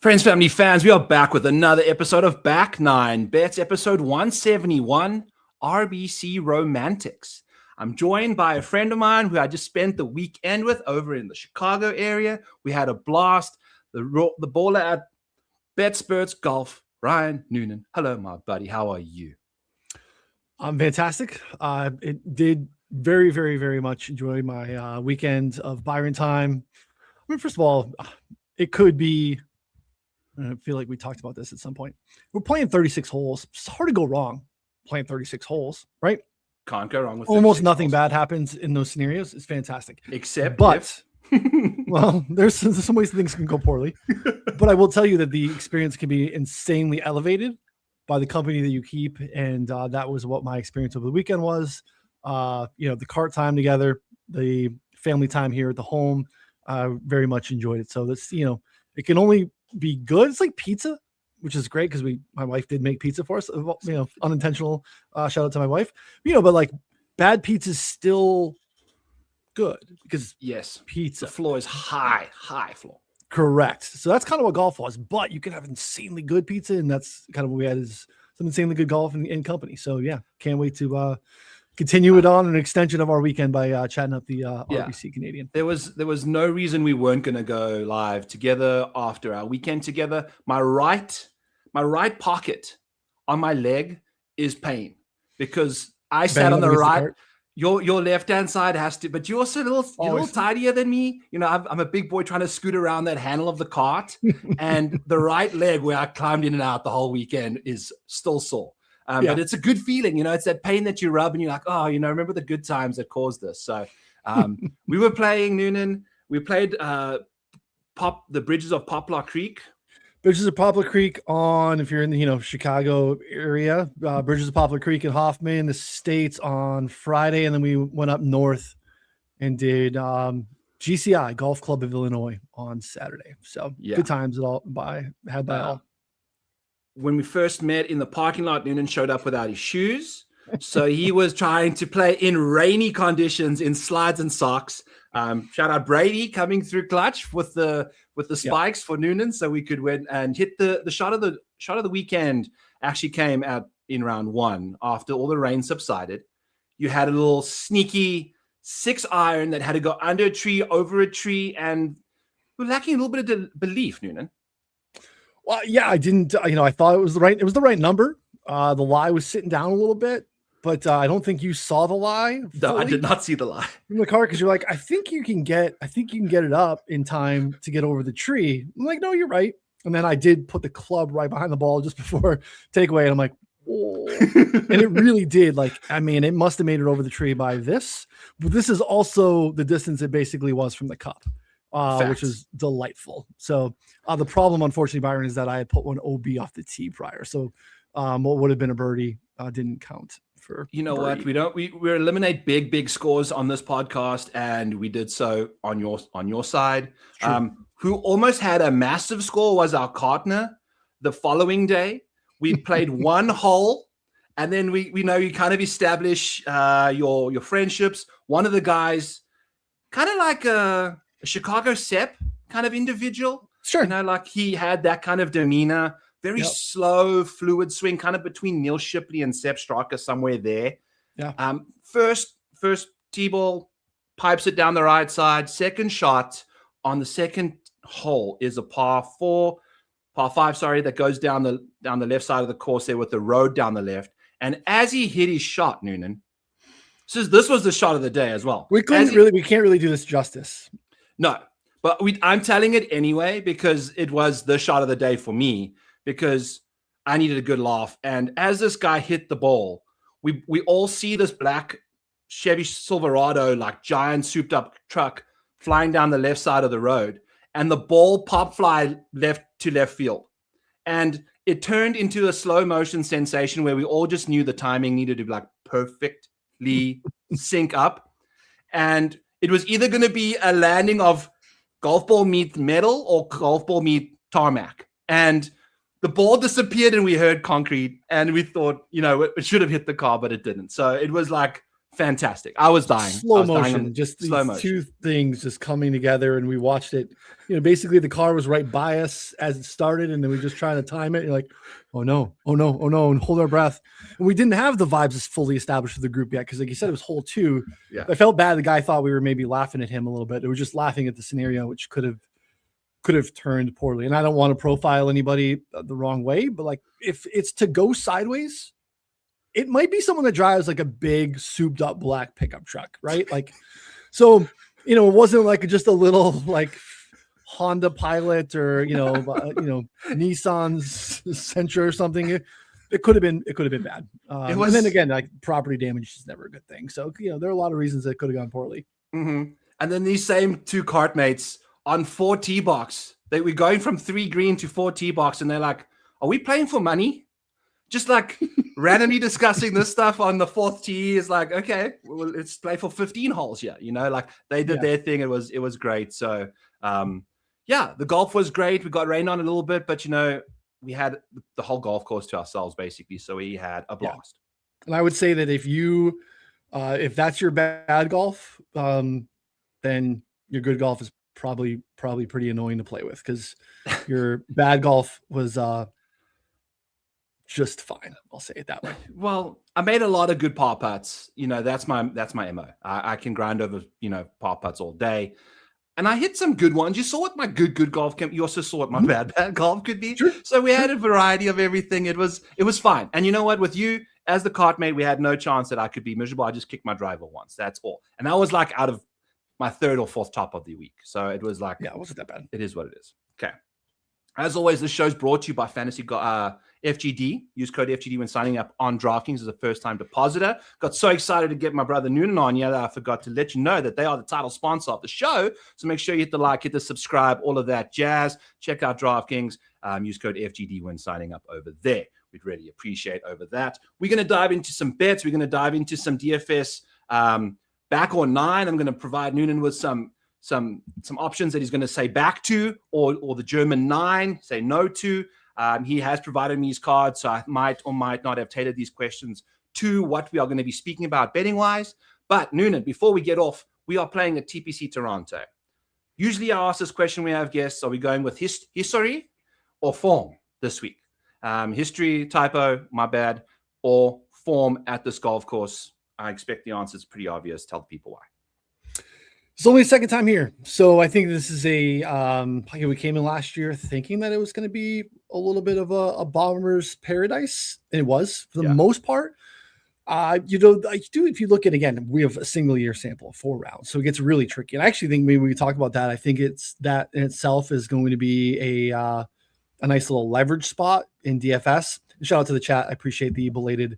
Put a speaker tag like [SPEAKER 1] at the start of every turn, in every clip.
[SPEAKER 1] Friends, family, fans, we are back with another episode of Back Nine Bets, episode 171, RBC Romantics. I'm joined by a friend of mine who I just spent the weekend with over in the Chicago area. We had a blast. The baller at Betsperts Golf, Ryan Noonan. Hello, my buddy. How are you?
[SPEAKER 2] I'm fantastic. It did very, very, very much enjoy my weekend of Byron time. I mean, first of all, it could be, I feel like we talked about this at some point. We're playing 36 holes. It's hard to go wrong playing 36 holes, right?
[SPEAKER 1] Can't go wrong with
[SPEAKER 2] almost nothing holes. Bad happens in those scenarios. It's fantastic.
[SPEAKER 1] Except
[SPEAKER 2] well, there's some ways things can go poorly. But I will tell you that the experience can be insanely elevated by the company that you keep. And that was what my experience over the weekend was. The cart time together, the family time here at the home, very much enjoyed it. So that's, it can only be good. It's like pizza, which is great because my wife did make pizza for us, unintentional shout out to my wife, but like bad pizza is still good because
[SPEAKER 1] yes,
[SPEAKER 2] pizza
[SPEAKER 1] the floor is high floor.
[SPEAKER 2] Correct. So that's kind of what golf was, but you can have insanely good pizza, and that's kind of what we had is some insanely good golf in company. So yeah, can't wait to continue it on an extension of our weekend by chatting up the RBC Canadian.
[SPEAKER 1] There was no reason we weren't going to go live together after our weekend together. My right pocket on my leg is pain because I sat on the right. Your left-hand side has to, but you're also you're a little tidier than me. I'm a big boy trying to scoot around that handle of the cart, and the right leg where I climbed in and out the whole weekend is still sore. But it's a good feeling, it's that pain that you rub and you're like, oh, remember the good times that caused this. So we were playing Noonan. We played the Bridges of Poplar Creek.
[SPEAKER 2] Bridges of Poplar Creek if you're in the, Chicago area, Bridges of Poplar Creek in Hoffman, the States on Friday. And then we went up north and did GCI, Golf Club of Illinois on Saturday. So good times all.
[SPEAKER 1] When we first met in the parking lot, Noonan showed up without his shoes. So he was trying to play in rainy conditions in slides and socks. Shout out Brady coming through clutch with the spikes for Noonan, so we could win and hit the shot of the weekend. Actually came out in round one after all the rain subsided. You had a little sneaky 6-iron that had to go under a tree, over a tree, and we're lacking a little bit of belief, Noonan.
[SPEAKER 2] Well, yeah, I didn't. I thought it was the right number. The lie was sitting down a little bit, but I don't think you saw the lie.
[SPEAKER 1] No, I did not see the lie
[SPEAKER 2] in the car because you're like, I think you can get it up in time to get over the tree. I'm like, no, you're right. And then I did put the club right behind the ball just before takeaway, and I'm like, oh, and it really did. It must have made it over the tree by this, but this is also the distance it basically was from the cup. Which is delightful. So the problem, unfortunately, Byron, is that I had put one OB off the tee prior. So what would have been a birdie didn't count for.
[SPEAKER 1] You know birdie. What? We eliminate big scores on this podcast, and we did so on your side. Who almost had a massive score was our partner. The following day, we played one hole, and then we know you kind of establish your friendships. One of the guys, kind of like a Chicago Sepp kind of individual.
[SPEAKER 2] Sure.
[SPEAKER 1] He had that kind of demeanor, very slow, fluid swing, kind of between Neil Shipley and Sepp Straka, somewhere there.
[SPEAKER 2] Yeah.
[SPEAKER 1] First tee ball, pipes it down the right side. Second shot on the second hole is a par 5, that goes down the left side of the course there with the road down the left. And as he hit his shot, Noonan, this was the shot of the day as well.
[SPEAKER 2] We can't really do this justice.
[SPEAKER 1] No, but I'm telling it anyway because it was the shot of the day for me because I needed a good laugh. And as this guy hit the ball, we all see this black Chevy Silverado, like giant souped up truck flying down the left side of the road, and the ball pop fly left to left field. And it turned into a slow motion sensation where we all just knew the timing needed to be perfectly sync up. And it was either going to be a landing of golf ball meet metal or golf ball meet tarmac. And the ball disappeared and we heard concrete and we thought, it should have hit the car, but it didn't. So it was fantastic. I was dying.
[SPEAKER 2] Slow
[SPEAKER 1] I was dying
[SPEAKER 2] motion, just these
[SPEAKER 1] slow motion.
[SPEAKER 2] two things just coming together, and we watched it. Basically the car was right by us as it started, and then we just trying to time it. You're like, oh no, and hold our breath. And we didn't have the vibes as fully established for the group yet, because like you said, it was hole 2.
[SPEAKER 1] Yeah.
[SPEAKER 2] I felt bad. The guy thought we were maybe laughing at him a little bit. It was just laughing at the scenario, which could have turned poorly. And I don't want to profile anybody the wrong way, but like if it's to go sideways, it might be someone that drives like a big souped up black pickup truck, right? Like, so, it wasn't like just a little like Honda Pilot or, Nissan's Sentra or something. It could have been bad. And then again, like property damage is never a good thing. So, there are a lot of reasons that could have gone poorly.
[SPEAKER 1] Mm-hmm. And then these same 2 cartmates on 4 tee box, we're going from 3 green to 4 tee box, and they're like, are we playing for money? Just like randomly discussing this stuff on the 4th tee is like, okay, well, let's play for 15 holes here. Like they did their thing. It was great. So, the golf was great. We got rained on a little bit, but we had the whole golf course to ourselves basically. So we had a blast.
[SPEAKER 2] And I would say that if that's your bad golf, then your good golf is probably pretty annoying to play with, because your bad golf was just fine. I'll say it that way.
[SPEAKER 1] Well, I made a lot of good par putts. That's my MO. I can grind over, par putts all day. And I hit some good ones. You saw what my good golf can. You also saw what my bad golf could be.
[SPEAKER 2] Sure.
[SPEAKER 1] So we had a variety of everything. It was fine. And you know what? With you as the cartmate, we had no chance that I could be miserable. I just kicked my driver once. That's all. And I was like out of my 3rd or 4th top of the week. So it was like,
[SPEAKER 2] it wasn't that bad.
[SPEAKER 1] It is what it is. Okay. As always, this show's brought to you by Fantasy FGD. Use code FGD when signing up on DraftKings as a first-time depositor. Got so excited to get my brother Noonan on here that I forgot to let you know that they are the title sponsor of the show. So make sure you hit the like, hit the subscribe, all of that jazz. Check out DraftKings. Use code FGD when signing up over there. We'd really appreciate over that. We're going to dive into some bets. We're going to dive into some DFS back or 9. I'm going to provide Noonan with some options that he's going to say back to, or the German 9 say no to. He has provided me his cards, so I might or might not have tailored these questions to what we are going to be speaking about betting wise. But Noonan, before we get off, we are playing at TPC Toronto. Usually I ask this question, we have guests, are we going with history or form this week? History, typo, my bad, or form at this golf course? I expect the answer is pretty obvious. Tell the people why.
[SPEAKER 2] It's only the 2nd time here. So I think this is we came in last year thinking that it was going to be a little bit of a bomber's paradise. And it was for the most part. If you look at, again, we have a single year sample of 4 rounds. So it gets really tricky. And I actually think maybe we talk about that. I think it's that in itself is going to be a nice little leverage spot in DFS. Shout out to the chat. I appreciate the belated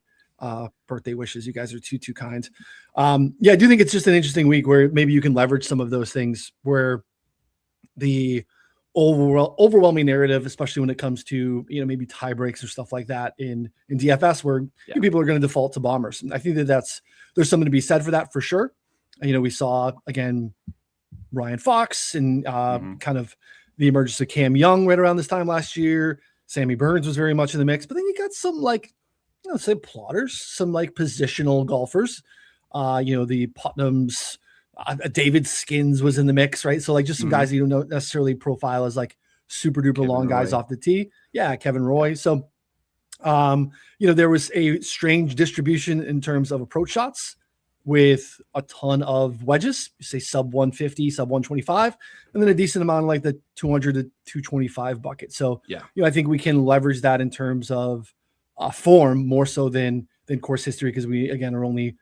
[SPEAKER 2] birthday wishes. You guys are too kind. I do think it's just an interesting week where maybe you can leverage some of those things where the overwhelming narrative, especially when it comes to, maybe tie breaks or stuff like that in DFS, where people are going to default to bombers. And I think there's something to be said for that for sure. We saw again, Ryan Fox and kind of the emergence of Cam Young right around this time last year. Sammy Burns was very much in the mix, but then you got some say plotters, some positional golfers, the Putnams, David Skins was in the mix, right? So just some guys that you don't necessarily profile as super duper long guys off the tee. Yeah. Kevin Roy. So, there was a strange distribution in terms of approach shots with a ton of wedges, say sub 150, sub 125, and then a decent amount of the 200 to 225 bucket. So, I think we can leverage that in terms of form more so than course history, because we again are only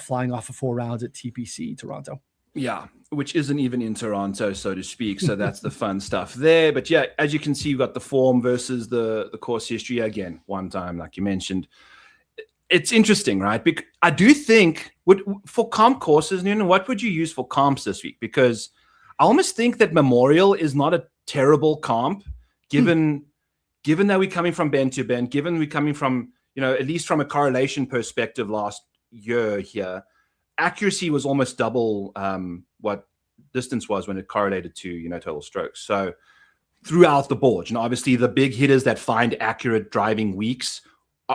[SPEAKER 2] flying off of 4 rounds at TPC Toronto.
[SPEAKER 1] Yeah, which isn't even in Toronto, so to speak. So that's the fun stuff there. But yeah, as you can see, you've got the form versus the course history again. One time, like you mentioned, it's interesting, right? Because I do think for comp courses, Noonan, what would you use for comps this week? Because I almost think that Memorial is not a terrible comp, given that we're coming from bend to bend, given we're coming from, at least from a correlation perspective last year here, accuracy was almost double what distance was when it correlated to, total strokes. So throughout the board, obviously the big hitters that find accurate driving weeks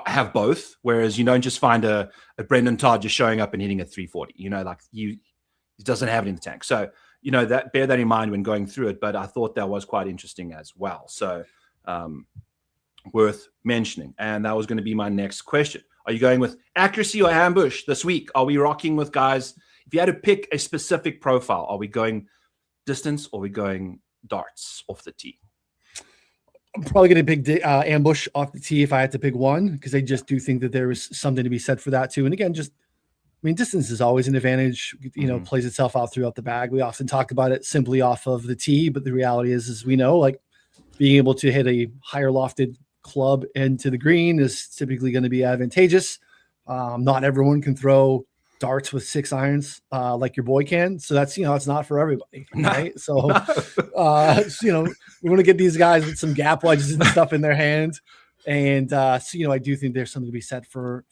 [SPEAKER 1] have both, whereas you don't just find a Brendan Todd just showing up and hitting a 340. Like he doesn't have it in the tank. So, that bear that in mind when going through it. But I thought that was quite interesting as well. So worth mentioning. And that was going to be my next question. Are you going with accuracy or ambush this week? Are we rocking with guys? If you had to pick a specific profile, are we going distance or are we going darts off the tee?
[SPEAKER 2] I'm probably going to pick ambush off the tee if I had to pick one, because I just do think that there is something to be said for that too. And again, distance is always an advantage, plays itself out throughout the bag. We often talk about it simply off of the tee, but the reality is we know, like, being able to hit a higher lofted club into the green is typically going to be advantageous. Not everyone can throw darts with 6 irons like your boy can. So that's, it's not for everybody, right? So, we want to get these guys with some gap wedges and stuff in their hand. And I do think there's something to be said for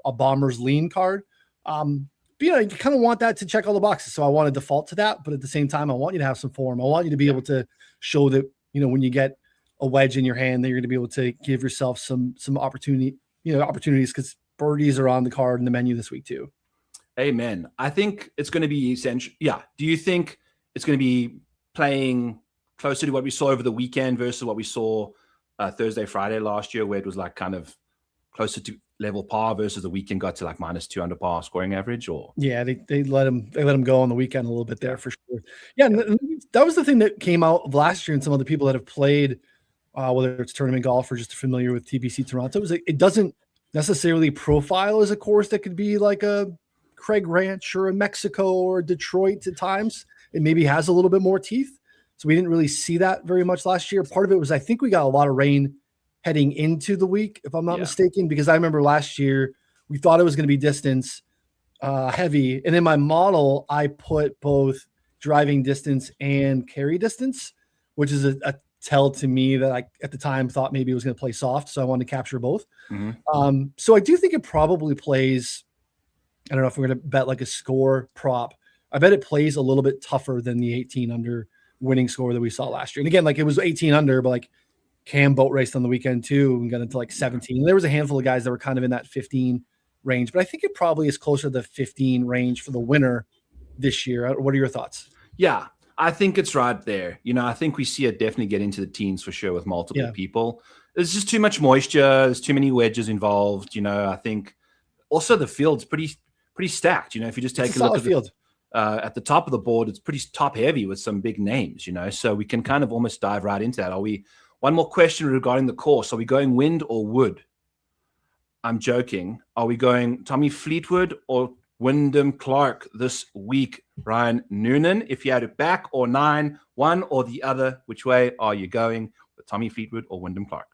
[SPEAKER 2] a bomber's lean card. You kind of want that to check all the boxes. So I want to default to that, but at the same time, I want you to have some form. I want you to be able to show that, when you get a wedge in your hand, that you're going to be able to give yourself some opportunities, because birdies are on the card in the menu this week too.
[SPEAKER 1] Amen. I think it's going to be essential. Yeah. Do you think it's going to be playing closer to what we saw over the weekend versus what we saw Thursday, Friday last year, where it was like kind of closer to level par versus the weekend got to like -2 under par scoring average? Or
[SPEAKER 2] they let him go on the weekend a little bit there for sure. Yeah, and that was the thing that came out of last year, and some of the people that have played, whether it's tournament golf or just familiar with TBC Toronto, is it doesn't necessarily profile as a course that could be like a Craig Ranch or a Mexico or Detroit at times. It maybe has a little bit more teeth. So we didn't really see that very much last year. Part of it was, I think we got a lot of rain heading into the week, if I'm not mistaken, because I remember last year we thought it was going to be distance heavy. And in my model, I put both driving distance and carry distance, which is a tell to me that I, at the time, thought maybe it was going to play soft. So I wanted to capture both. So I do think it probably plays, I don't know if we're going to bet like a score prop. I bet it plays a little bit tougher than the 18 under winning score that we saw last year. And again, like, it was 18 under, but like Cam boat raced on the weekend too and got into like 17. There was a handful of guys that were kind of in that 15 range, but I think it probably is closer to the 15 range for the winner this year. What are your thoughts?
[SPEAKER 1] Yeah, I think it's right there. I think we see it definitely get into the teens for sure with multiple people. There's just too much moisture. There's too many wedges involved. I think also the field's pretty stacked. If you just take a look at the field at the top of the board, it's pretty top heavy with some big names, so we can kind of almost dive right into that. One more question regarding the course. Are we going wind or wood? I'm joking. Are we going Tommy Fleetwood or Wyndham Clark this week, Ryan Noonan? If you had it back or 9, one or the other, which way are you going, with Tommy Fleetwood or Wyndham Clark?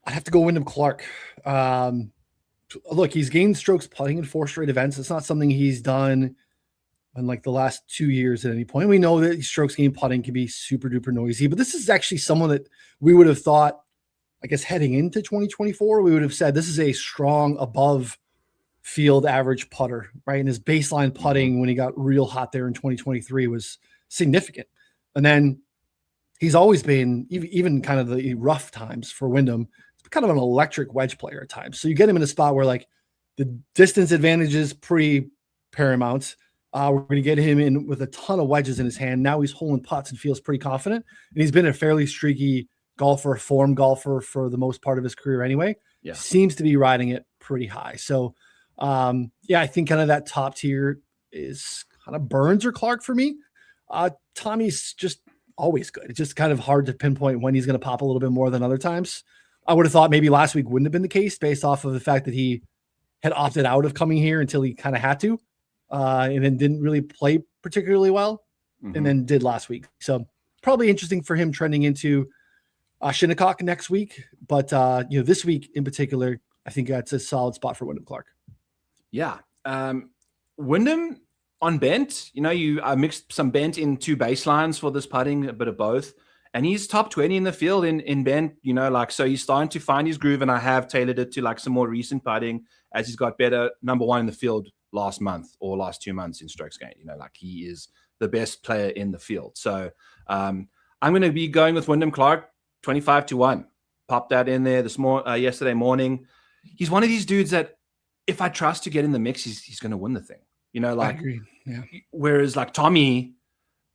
[SPEAKER 2] I'd have to go Wyndham Clark. Look, he's gained strokes putting in 4 straight events. It's not something he's done in like the last 2 years at any point. We know that strokes gained putting can be super duper noisy, but this is actually someone that we would have thought, I guess, heading into 2024, we would have said this is a strong above field average putter, right? And his baseline putting when he got real hot there in 2023 was significant. And then he's always been, even kind of the rough times for Wyndham, it's kind of an electric wedge player at times. So you get him in a spot where like the distance advantage is pretty paramount. We're going to get him in with a ton of wedges in his hand. Now he's holding putts and feels pretty confident. And he's been a fairly streaky golfer, form golfer for the most part of his career anyway. Yeah. Seems to be riding it pretty high. So, I think kind of that top tier is kind of Burns or Clark for me. Tommy's just always good. It's just kind of hard to pinpoint when he's going to pop a little bit more than other times. I would have thought maybe last week wouldn't have been the case based off of the fact that he had opted out of coming here until he kind of had to. And then didn't really play particularly well, and then did last week. So probably interesting for him trending into Shinnecock next week. But, this week in particular, I think that's a solid spot for Wyndham Clark.
[SPEAKER 1] Yeah. Wyndham on bent, I mixed some bent in 2 baselines for this putting, a bit of both. And he's top 20 in the field in bent, so he's starting to find his groove. And I have tailored it to like some more recent putting as he's got better number 1 in the field last month or last 2 months in strokes gained. He is the best player in the field. So I'm going to be going with Wyndham Clark 25-1. Pop that in there yesterday morning. he's one of these dudes that if I trust to get in the mix, he's going to win the thing. You know, like,
[SPEAKER 2] I agree. Yeah.
[SPEAKER 1] Whereas like Tommy,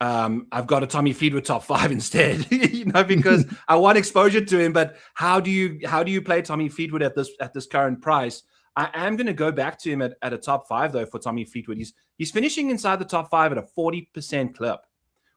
[SPEAKER 1] I've got a Tommy Fleetwood top 5 instead, you know, because I want exposure to him. But how do you play Tommy Fleetwood at this current price? I am going to go back to him at a top 5 though for Tommy Fleetwood. He's finishing inside the top 5 at a 40% clip,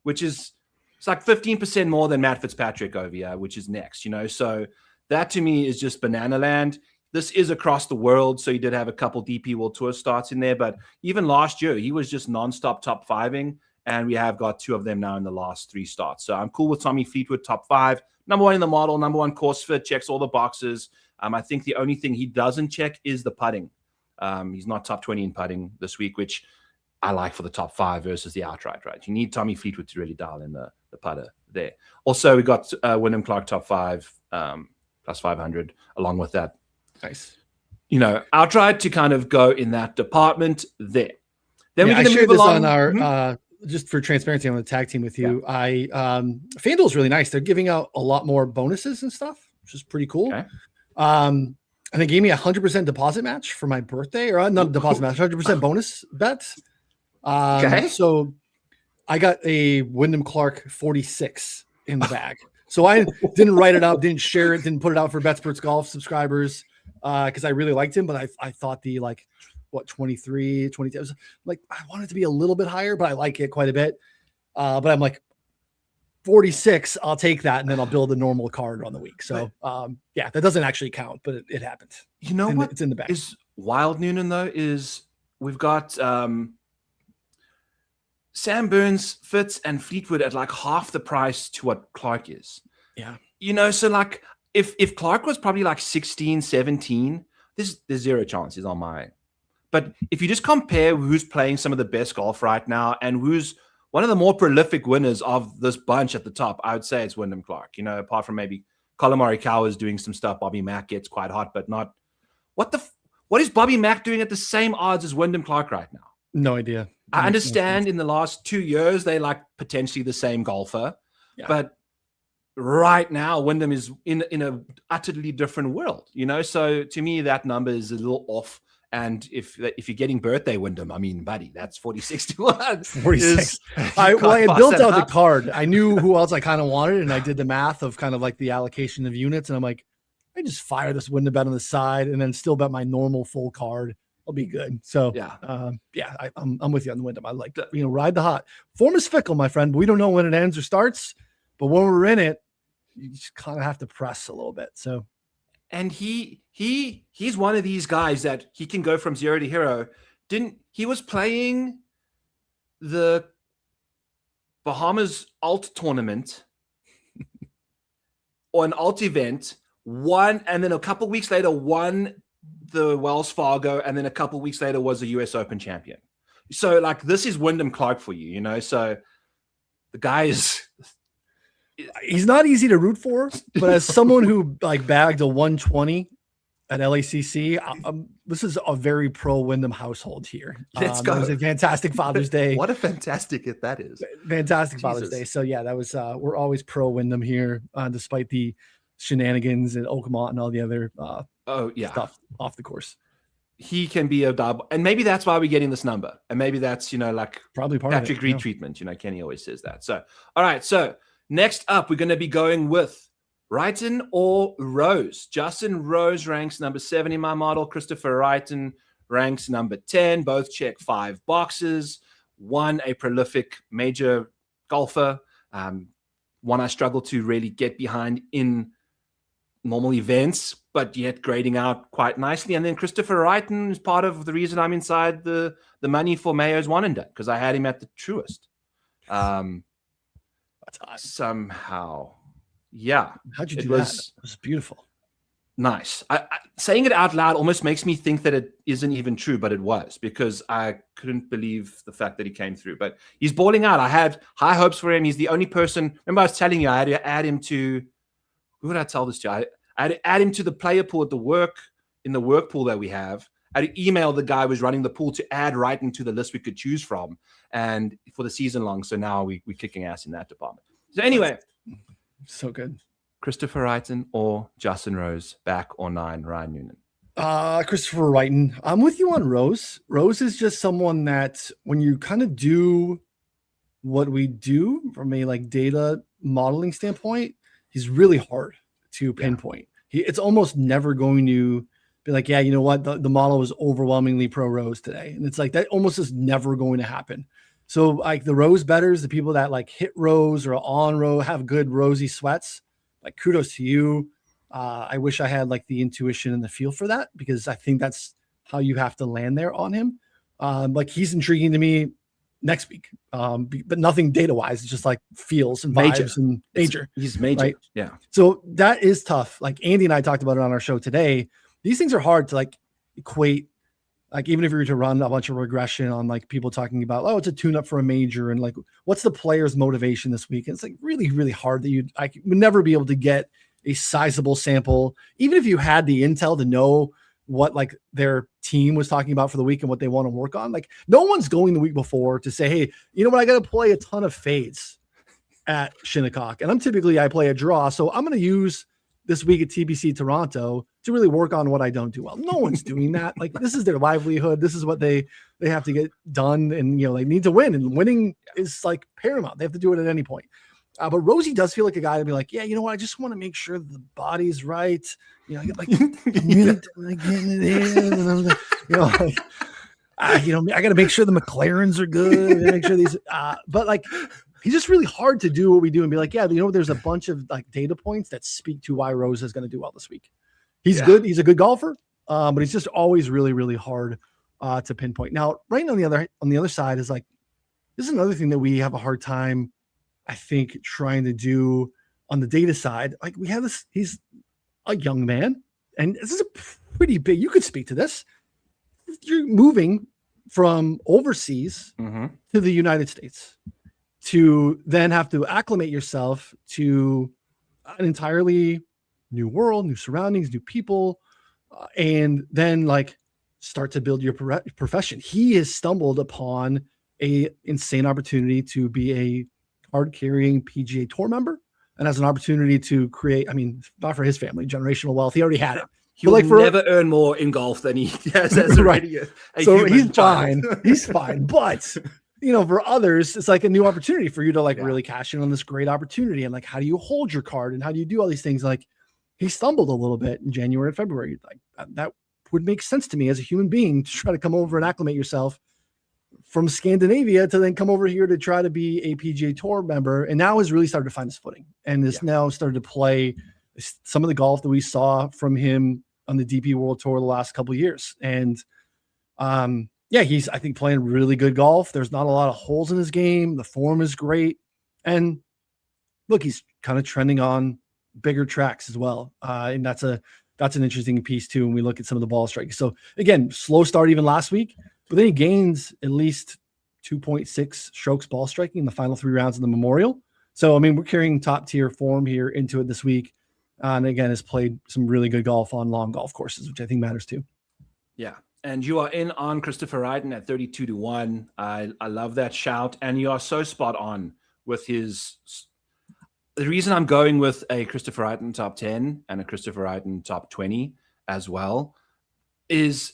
[SPEAKER 1] which is it's like 15% more than Matt Fitzpatrick over here, which is next, you know. So that to me is just banana land. This is across the world, so he did have a couple DP World Tour starts in there, but even last year he was just nonstop top 5ing, and we have got 2 of them now in the last 3 starts. So I'm cool with Tommy Fleetwood top 5, number 1 in the model, number 1 course fit, checks all the boxes. I think the only thing he doesn't check is the putting. He's not top 20 in putting this week, which I like for the top 5 versus the outright, right? You need Tommy Fleetwood to really dial in the putter there. Also, we got Wyndham Clark top 5 plus 500 along with that.
[SPEAKER 2] Nice.
[SPEAKER 1] You know, outright to kind of go in that department there. Then
[SPEAKER 2] yeah,
[SPEAKER 1] we're going to move
[SPEAKER 2] this
[SPEAKER 1] along.
[SPEAKER 2] On our just for transparency, on the tag team with you. Yeah. FanDuel's really nice. They're giving out a lot more bonuses and stuff, which is pretty cool.
[SPEAKER 1] Okay.
[SPEAKER 2] And they gave me 100% deposit match for my birthday, or not deposit match, 100% bonus bet.
[SPEAKER 1] Okay.
[SPEAKER 2] So I got a Wyndham Clark 46 in the bag. So I didn't write it up, didn't share it, didn't put it out for Betsperts Golf subscribers because I really liked him. But I thought the 23, 20, I was like, I want it to be a little bit higher, but I like it quite a bit. But I'm like, 46, I'll take that, and then I'll build a normal card on the week. So yeah, that doesn't actually count, but it happened.
[SPEAKER 1] You know what?
[SPEAKER 2] It's in the bag.
[SPEAKER 1] Is wild, Noonan, though, is we've got Sam Burns, Fitz, and Fleetwood at like half the price to what Clark is.
[SPEAKER 2] Yeah.
[SPEAKER 1] You know, so like if Clark was probably like 16, 17, there's zero chances on my. But if you just compare who's playing some of the best golf right now and who's one of the more prolific winners of this bunch at the top, I would say it's Wyndham Clark. You know, apart from maybe Colin Morikawa is doing some stuff. Bobby Mack gets quite hot, but not. What is Bobby Mack doing at the same odds as Wyndham Clark right now?
[SPEAKER 2] No idea.
[SPEAKER 1] I understand in the last 2 years, they like potentially the same golfer, but right now Wyndham is in a utterly different world, you know? So to me, that number is a little off. And if you're getting birthday Wyndham, I mean, buddy, that's 46 to 1.
[SPEAKER 2] 46. I built out the card. I knew who else I kind of wanted, and I did the math of kind of like the allocation of units. And I'm like, I just fire this Wyndham bet on the side and then still bet my normal full card. I'll be good. So I'm with you on the Wyndham. I like that. You know, ride the hot. Form is fickle, my friend. We don't know when it ends or starts, but when we're in it, you just kind of have to press a little bit. So.
[SPEAKER 1] And he's one of these guys that he can go from 0 to hero. He was playing the Bahamas alt tournament or an alt event, won, and then a couple weeks later won the Wells Fargo, and then a couple weeks later was a US Open champion. So like this is Wyndham Clark for you, you know. So the guy is.
[SPEAKER 2] He's not easy to root for, but as someone who like bagged a 120 at LACC, this is a very pro Wyndham household here.
[SPEAKER 1] Let's go.
[SPEAKER 2] It was a fantastic Father's Day.
[SPEAKER 1] What a fantastic hit that is.
[SPEAKER 2] Fantastic Father's Day. So yeah, that was, we're always pro Wyndham here, despite the shenanigans and Oakmont and all the other stuff off the course.
[SPEAKER 1] He can be a double, and maybe that's why we're getting this number. And maybe that's, you know, like
[SPEAKER 2] probably part
[SPEAKER 1] Patrick
[SPEAKER 2] of it,
[SPEAKER 1] Reed treatment. You know, Kenny always says that. So, all right. So next up, we're going to be going with Wrighton or Rose. Justin Rose ranks number 7 in my model. Christopher Wrighton ranks number 10. Both check 5 boxes. One, a prolific major golfer. One I struggle to really get behind in normal events, but yet grading out quite nicely. And then Christopher Wrighton is part of the reason I'm inside the money for Mayo's one and done, because I had him at the truest. Somehow. Yeah.
[SPEAKER 2] How'd you do that? It was beautiful.
[SPEAKER 1] Nice. I saying it out loud almost makes me think that it isn't even true, but it was, because I couldn't believe the fact that he came through. But he's balling out. I had high hopes for him. He's the only person. Remember, I was telling you I had to add him to. Who would I tell this to? I had to add him to the player pool at the work pool that we have. I had to email the guy who was running the pool to add right into the list we could choose from, and for the season long. So now we're kicking ass in that department. So anyway,
[SPEAKER 2] so good.
[SPEAKER 1] Christopher Wrighton or Justin Rose, back or 9, Ryan Noonan.
[SPEAKER 2] Christopher Wrighton. I'm with you on Rose. Rose is just someone that when you kind of do what we do from a like data modeling standpoint, he's really hard to pinpoint. It's almost never going to be like, yeah, you know what? The model was overwhelmingly pro Rose today. And it's like, that almost is never going to happen. So like the Rose bettors, the people that like hit Rose or on Rose, have good rosy sweats, like kudos to you. I wish I had like the intuition and the feel for that, because I think that's how you have to land there on him. Like he's intriguing to me next week, but nothing data wise. It's just like feels and vibes and major.
[SPEAKER 1] He's major,
[SPEAKER 2] right?
[SPEAKER 1] Yeah.
[SPEAKER 2] So that is tough. Like Andy and I talked about it on our show today. These things are hard to like equate. Like even if you were to run a bunch of regression on like people talking about, oh, it's a tune up for a major, and like what's the player's motivation this week? And it's like really, really hard that I would never be able to get a sizable sample, even if you had the intel to know what like their team was talking about for the week and what they want to work on. Like no one's going the week before to say, hey, you know what? I got to play a ton of fades at Shinnecock, and I play a draw. So I'm going to use this week at TBC Toronto to really work on what I don't do well. No one's doing that. Like this is their livelihood. This is what they have to get done. And, you know, they need to win, and winning is like paramount. They have to do it at any point. But Rosie does feel like a guy to be like, yeah, you know what? I just want to make sure that the body's right. You know, I get like, getting it in, and I'm like, you know, like, you know, I got to make sure the McLarens are good. Make sure these, but like, he's just really hard to do what we do and be like, yeah, you know, there's a bunch of like data points that speak to why Rose is going to do well this week. He's good. He's a good golfer, but he's just always really, really hard to pinpoint. Now, right on the other side is like, this is another thing that we have a hard time, I think, trying to do on the data side. Like we have this, he's a young man, and this is a pretty big, you could speak to this. You're moving from overseas to the United States to then have to acclimate yourself to an entirely new world, new surroundings, new people, and then like start to build your profession. He has stumbled upon a insane opportunity to be a card-carrying PGA Tour member, and has an opportunity to create, I mean, not for his family, generational wealth. He already had it.
[SPEAKER 1] He'll like never earn more in golf than he has as already a
[SPEAKER 2] so he's
[SPEAKER 1] child.
[SPEAKER 2] Fine. He's fine. But, you know, for others, it's like a new opportunity for you to like really cash in on this great opportunity. And like, how do you hold your card, and how do you do all these things? Like he stumbled a little bit in January and February. Like that would make sense to me as a human being to try to come over and acclimate yourself from Scandinavia to then come over here to try to be a PGA Tour member. And now has really started to find his footing, and is now started to play some of the golf that we saw from him on the DP World Tour the last couple of years. And he's, I think, playing really good golf. There's not a lot of holes in his game. The form is great. And look, he's kind of trending on bigger tracks as well. And that's an interesting piece too when we look at some of the ball striking. So again, slow start even last week, but then he gains at least 2.6 strokes ball striking in the final 3 rounds of the Memorial. So, I mean, we're carrying top tier form here into it this week. And again, has played some really good golf on long golf courses, which I think matters too.
[SPEAKER 1] Yeah. And you are in on Christopher Wrighton at 32-1. I love that shout. And you are so spot on with his. The reason I'm going with a Christopher Wrighton top 10 and a Christopher Wrighton top 20 as well is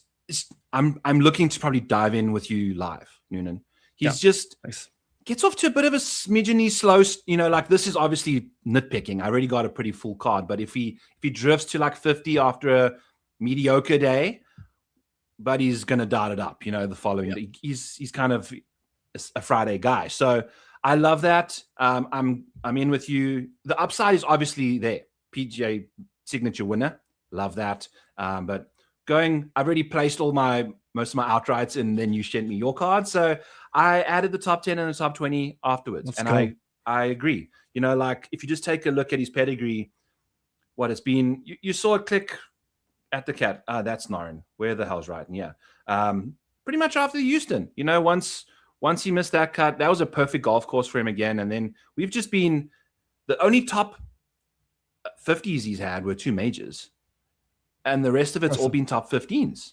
[SPEAKER 1] I'm looking to probably dive in with you live, Noonan. He's just nice. Gets off to a bit of a smidgeny slow, you know, like this is obviously nitpicking. I already got a pretty full card, but if he drifts to like 50 after a mediocre day, but he's going to dart it up, you know, the following day. He's kind of a Friday guy. So I love that. I'm in with you. The upside is obviously there. PGA signature winner. Love that. But I've already placed most of my outrights, and then you sent me your card. So I added the top 10 and the top 20 afterwards. I agree. You know, like if you just take a look at his pedigree, what it's been, you saw it click at the cat. That's Norin. Where the hell's Wrighton? Yeah. Pretty much after Houston, you know, once he missed that cut, that was a perfect golf course for him again. And then we've just been, the only top 50s he's had were 2 majors. And the rest of it's all been top 15s,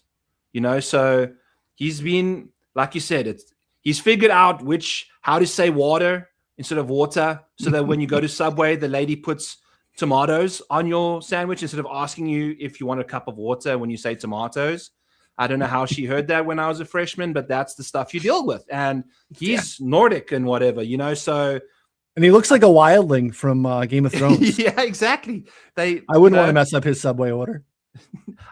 [SPEAKER 1] you know? So he's been, like you said, he's figured out how to say water instead of water, so that when you go to Subway, the lady puts tomatoes on your sandwich instead of asking you if you want a cup of water when you say tomatoes. I don't know how she heard that when I was a freshman, but that's the stuff you deal with. And he's Nordic and whatever, you know, so.
[SPEAKER 2] And he looks like a wildling from Game of Thrones.
[SPEAKER 1] Yeah, exactly. I
[SPEAKER 2] wouldn't want to mess up his Subway order.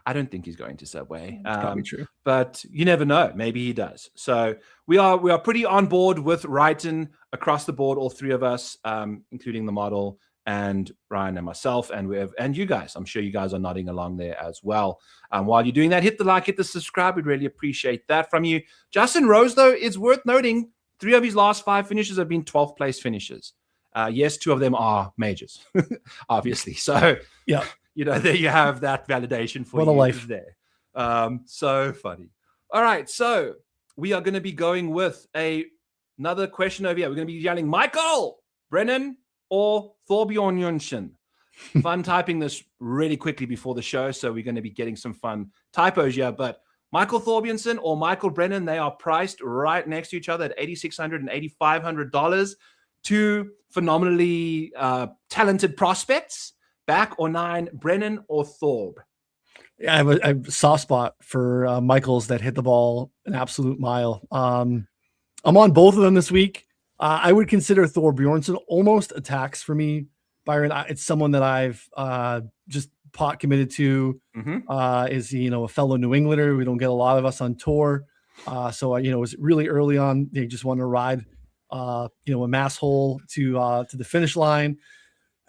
[SPEAKER 1] I don't think he's going to Subway.
[SPEAKER 2] It's probably true.
[SPEAKER 1] But you never know. Maybe he does. So we are pretty on board with Wrighton across the board, all three of us, including the model and Ryan and myself, and you guys. I'm sure you guys are nodding along there as well. While you're doing that, hit the like, hit the subscribe. We'd really appreciate that from you. Justin Rose, though, it's worth noting 3 of his last 5 finishes have been 12th place finishes. Yes, 2 of them are majors, obviously. So
[SPEAKER 2] yeah,
[SPEAKER 1] you know, there you have that validation for
[SPEAKER 2] what a life
[SPEAKER 1] there. So funny. All right, so we are going to be going with another question over here. We're going to be yelling Michael Brennan or Thorbjorn Jonsson. Fun typing this really quickly before the show, so we're going to be getting some fun typos here. But Michael Thorbjornsson or Michael Brennan, they are priced right next to each other at $8,600 and $8,500. 2 phenomenally talented prospects. Back or 9, Brennan or Thorb?
[SPEAKER 2] Yeah, I have a soft spot for Michaels that hit the ball an absolute mile. I'm on both of them this week. I would consider Thor Bjornsson almost a tax for me. Byron, it's someone that I've just pot committed to. Is he, a fellow New Englander? We don't get a lot of us on tour. So it was really early on. They just wanted to ride, a mass hole to the finish line.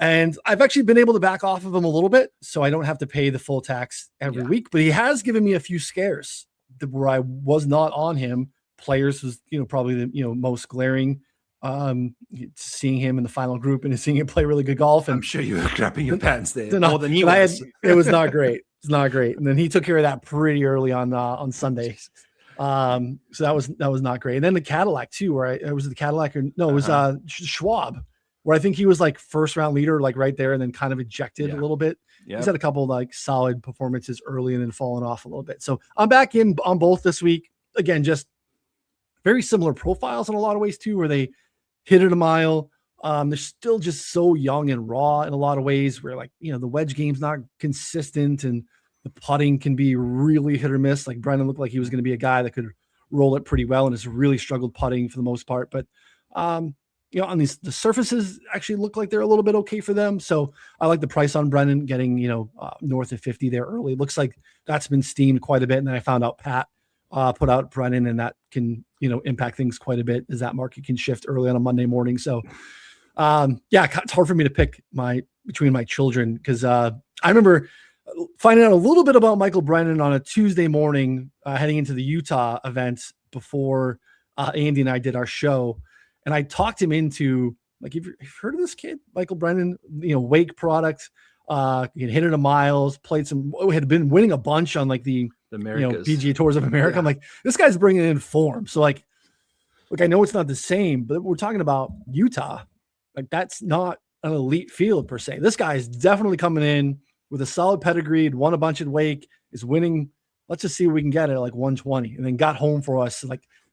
[SPEAKER 2] And I've actually been able to back off of him a little bit, so I don't have to pay the full tax every week. But he has given me a few scares where I was not on him. Players was, probably the most glaring. Seeing him in the final group and seeing him play really good golf. And
[SPEAKER 1] I'm sure you were crapping your pants there more than he was.
[SPEAKER 2] It was not great. It's not great. And then he took care of that pretty early on Sunday. So that was not great. And then the Cadillac too, where it was the Cadillac it was Schwab, where I think he was like first round leader, like right there, and then kind of ejected a little bit. He's had a couple of like solid performances early and then fallen off a little bit. So I'm back in on both this week. Again, just very similar profiles in a lot of ways too, where they hit it a mile. They're still just so young and raw in a lot of ways where the wedge game's not consistent and the putting can be really hit or miss. Like Brennan looked like he was going to be a guy that could roll it pretty well and has really struggled putting for the most part. But, on the surfaces actually look like they're a little bit okay for them. So I like the price on Brennan getting, north of 50 there early. It looks like that's been steamed quite a bit. And then I found out Pat put out Brennan, and that can, impact things quite a bit as that market can shift early on a Monday morning. So, it's hard for me to pick between my children because I remember finding out a little bit about Michael Brennan on a Tuesday morning heading into the Utah event before Andy and I did our show. And I talked him into you've heard of this kid, Michael Brennan, Wake product, he hit it a miles, played had been winning a bunch on the
[SPEAKER 1] Americas.
[SPEAKER 2] PGA Tours of America. Yeah. I'm like, this guy's bringing in form. So look, I know it's not the same, but we're talking about Utah. That's not an elite field per se. This guy is definitely coming in with a solid pedigree, won a bunch at Wake, is winning. Let's just see what we can get at 120, and then got home for us.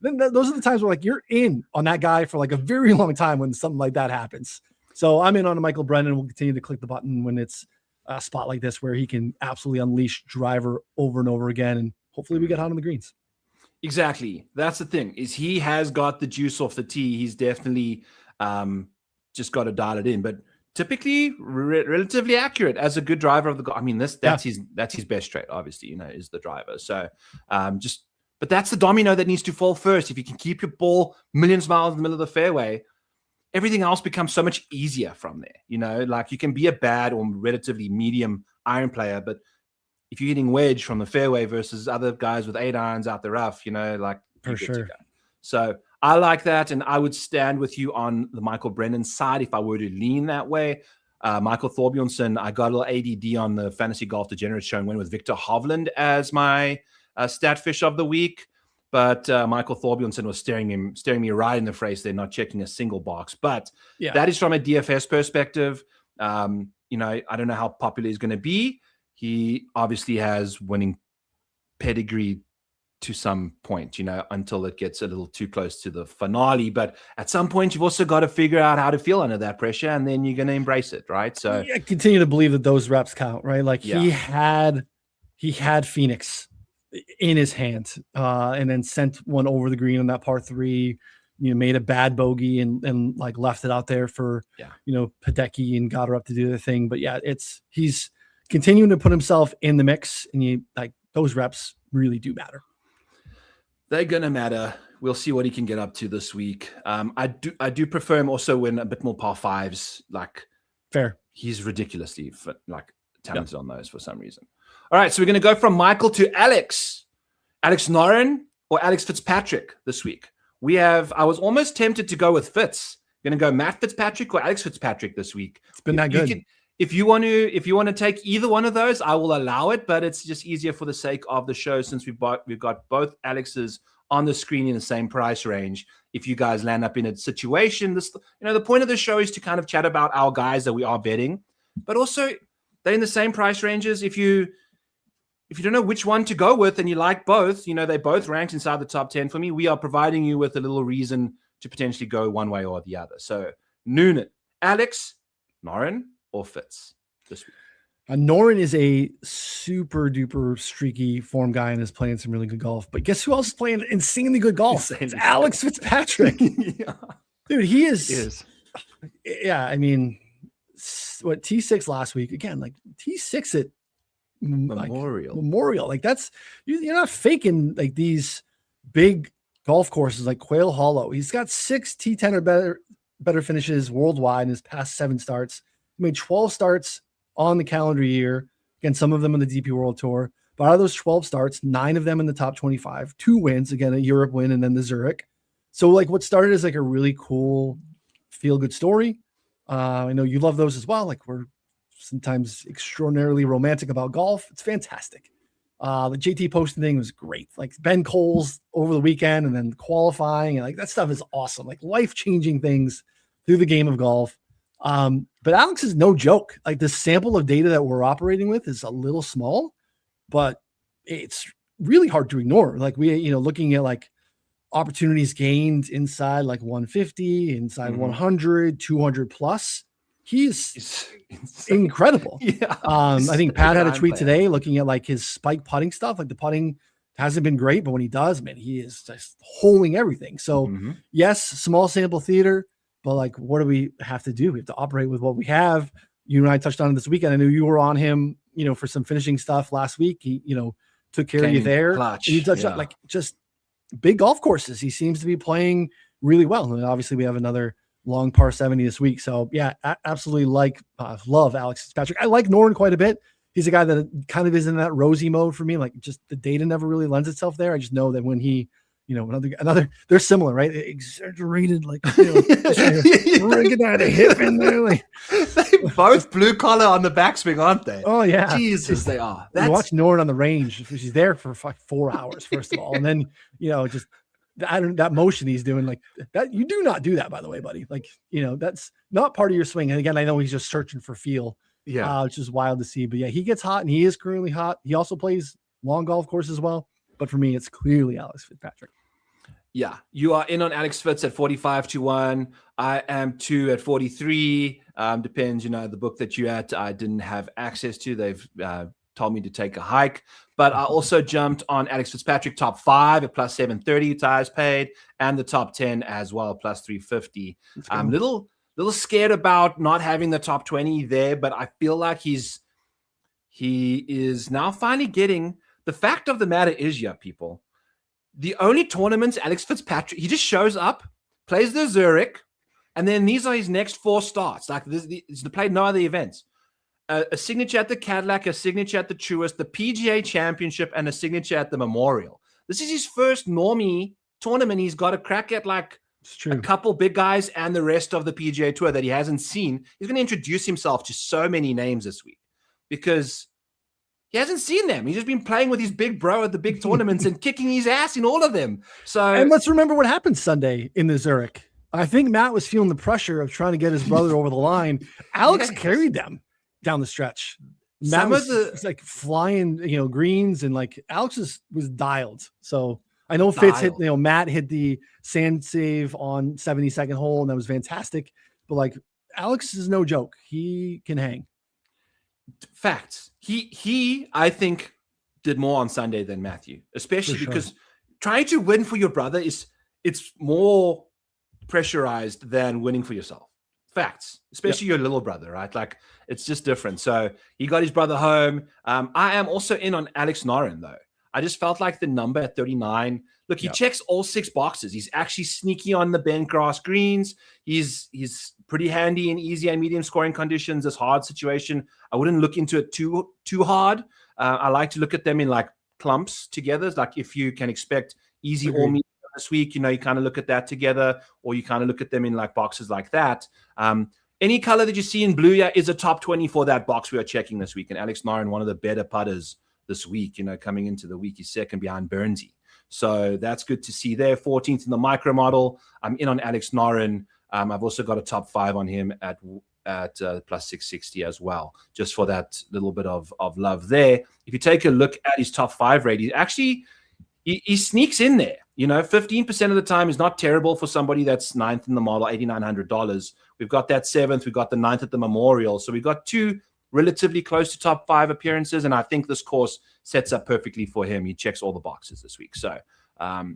[SPEAKER 2] Then those are the times where you're in on that guy for a very long time when something like that happens. So I'm in on Michael Brennan. We'll continue to click the button when it's a spot like this where he can absolutely unleash driver over and over again, and hopefully we get hot on the greens.
[SPEAKER 1] Exactly. That's the thing, is he has got the juice off the tee. He's definitely just got to dial it in, but typically relatively accurate as a good driver of the golf. I mean, that's his best trait, obviously, is the driver. So but that's the domino that needs to fall first. If you can keep your ball millions of miles in the middle of the fairway, everything else becomes so much easier from there. You can be a bad or relatively medium iron player, but if you're hitting wedge from the fairway versus other guys with 8 irons out the rough,
[SPEAKER 2] for sure.
[SPEAKER 1] So I like that, and I would stand with you on the Michael Brennan side if I were to lean that way. Michael Thorbjornsson, I got a little ADD on the Fantasy Golf Degenerate show and went with Victor Hovland as my stat fish of the week. But Michael Thorbjornsson was staring me right in the face. They're not checking a single box. But that is from a DFS perspective. I don't know how popular he's going to be. He obviously has winning pedigree to some point, until it gets a little too close to the finale. But at some point, you've also got to figure out how to feel under that pressure, and then you're going to embrace it, right? So
[SPEAKER 2] I continue to believe that those reps count, right? Like he had Phoenix in his hand, and then sent one over the green on that par 3. Made a bad bogey and like left it out there for Hideki and got her up to do the thing. But yeah, he's continuing to put himself in the mix, and those reps really do matter.
[SPEAKER 1] They're gonna matter. We'll see what he can get up to this week. I do prefer him also when a bit more par 5s. Like,
[SPEAKER 2] fair.
[SPEAKER 1] He's ridiculously talented on those for some reason. All right, so we're gonna go from Michael to Alex Noren or Alex Fitzpatrick this week. I was almost tempted to go with Fitz. Gonna go Matt Fitzpatrick or Alex Fitzpatrick this week.
[SPEAKER 2] It's been that good.
[SPEAKER 1] If you want to take either one of those, I will allow it, but it's just easier for the sake of the show since we've got both Alexes on the screen in the same price range. If you guys land up in a situation, the point of the show is to kind of chat about our guys that we are betting, but also they're in the same price ranges. If you don't know which one to go with and you like both, they both ranked inside the top 10 for me. We are providing you with a little reason to potentially go one way or the other. So Noonan, Alex, Noren, or Fitz this week?
[SPEAKER 2] Noren is a super duper streaky form guy and is playing some really good golf. But guess who else is playing insanely good golf? It's Alex Fitzpatrick.
[SPEAKER 1] Yeah.
[SPEAKER 2] Dude, he is. Yeah, I mean, what, T6 last week? Again, like T6 at Memorial. Like that's, you're not faking like these big golf courses like Quail Hollow. He's got 6 T10 or better finishes worldwide in his past 7 starts. He made 12 starts on the calendar year. Again, some of them on the DP World Tour. But out of those 12 starts, 9 of them in the top 25, 2 wins, again, a Europe win and then the Zurich. So like what started as like a really cool feel-good story. I know you love those as well. Like we're sometimes extraordinarily romantic about golf. It's fantastic. The JT posting thing was great. Like Ben Coles over the weekend and then qualifying, and like that stuff is awesome. Like life-changing things through the game of golf. But Alex is no joke. Like the sample of data that we're operating with is a little small, but it's really hard to ignore. Like we, looking at like opportunities gained inside like 150, inside 100, 200 plus. He's incredible. Yeah. I think Pat had a tweet today looking at like his spike putting stuff. Like the putting hasn't been great, but when he does, man, he is just holding everything. So yes, small sample theater, but like, what do we have to do? We have to operate with what we have. You and I touched on it this weekend. I knew you were on him, for some finishing stuff last week. He, took care of you there.
[SPEAKER 1] Clutch.
[SPEAKER 2] You touched on like just big golf courses. He seems to be playing really well. And obviously we have another long par 70 this week. So yeah, absolutely love Alex Fitzpatrick. I like Noren quite a bit. He's a guy that kind of is in that rosy mode for me. Like just the data never really lends itself there. I just know that when he, another, they're similar, right? Exaggerated, like, bringing out a hip in there. Like,
[SPEAKER 1] they both blue collar on the backswing, aren't they?
[SPEAKER 2] Oh yeah.
[SPEAKER 1] Jesus, they are.
[SPEAKER 2] You watch Noren on the range. She's there for 4 hours, first of all. And then, just that motion he's doing like that. You do not do that, by the way, buddy. Like, that's not part of your swing. And again, I know he's just searching for feel. Yeah. Which is wild to see, but yeah, he gets hot and he is currently hot. He also plays long golf course as well. But for me, it's clearly Alex Fitzpatrick.
[SPEAKER 1] Yeah. You are in on Alex Fitz at 45-1. I am too at 43. Depends, the book that you're at, I didn't have access to. They've told me to take a hike. But I also jumped on Alex Fitzpatrick top 5 at plus 730 tires paid, and the top 10 as well, plus 350. I'm little scared about not having the top 20 there, but I feel like he is now finally getting. The fact of the matter is, people, the only tournaments Alex Fitzpatrick, he just shows up, plays the Zurich, and then these are his next 4 starts. Like he's played no other events. A signature at the Cadillac, a signature at the Truist, the PGA Championship, and a signature at the Memorial. This is his first normie tournament. He's got a crack at like a couple big guys and the rest of the PGA Tour that he hasn't seen. He's going to introduce himself to so many names this week because he hasn't seen them. He's just been playing with his big bro at the big tournaments and kicking his ass in all of them.
[SPEAKER 2] And let's remember what happened Sunday in the Zurich. I think Matt was feeling the pressure of trying to get his brother over the line. Alex carried them down the stretch. Matt was like flying, greens, and like Alex was dialed. So I know Fitz hit, Matt hit the sand save on 72nd hole, and that was fantastic. But like, Alex is no joke. He can hang.
[SPEAKER 1] Facts. He I think did more on Sunday than Matthew, especially because trying to win for your brother it's more pressurized than winning for yourself. Facts, especially your little brother, right? Like, it's just different. So he got his brother home. I am also in on Alex Noren, though. I just felt like the number at 39. Look, he checks all 6 boxes. He's actually sneaky on the bent grass greens. He's pretty handy in easy and medium scoring conditions. This hard situation, I wouldn't look into it too hard. I like to look at them in like clumps together. Like, if you can expect easy or medium this week, you kind of look at that together, or you kind of look at them in like boxes like that. Any color that you see in blue is a top 20 for that box we are checking this week. And Alex Noren, one of the better putters this week, coming into the week, he's second behind Burnsy. So that's good to see there. 14th in the micro model. I'm in on Alex Noren. I've also got a top 5 on him at plus 660 as well, just for that little bit of love there. If you take a look at his top 5 rate, he sneaks in there. 15% of the time is not terrible for somebody that's 9th in the model, $8,900. We've got that 7th. We've got the 9th at the Memorial. So we've got 2 relatively close to top 5 appearances, and I think this course sets up perfectly for him. He checks all the boxes this week. So as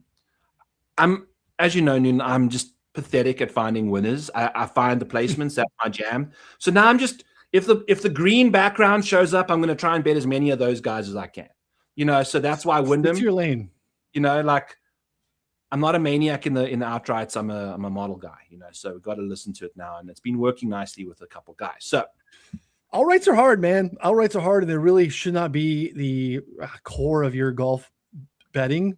[SPEAKER 1] you know, Noonan, I'm just pathetic at finding winners. I find the placements, that's my jam. So now I'm just, if the green background shows up, I'm going to try and bet as many of those guys as I can. So that's why Wyndham.
[SPEAKER 2] It's your lane.
[SPEAKER 1] Like, I'm not a maniac in the outrights. I'm a model guy, so we've got to listen to it now. And it's been working nicely with a couple guys. So
[SPEAKER 2] outrights are hard, man. Outrights are hard, and they really should not be the core of your golf betting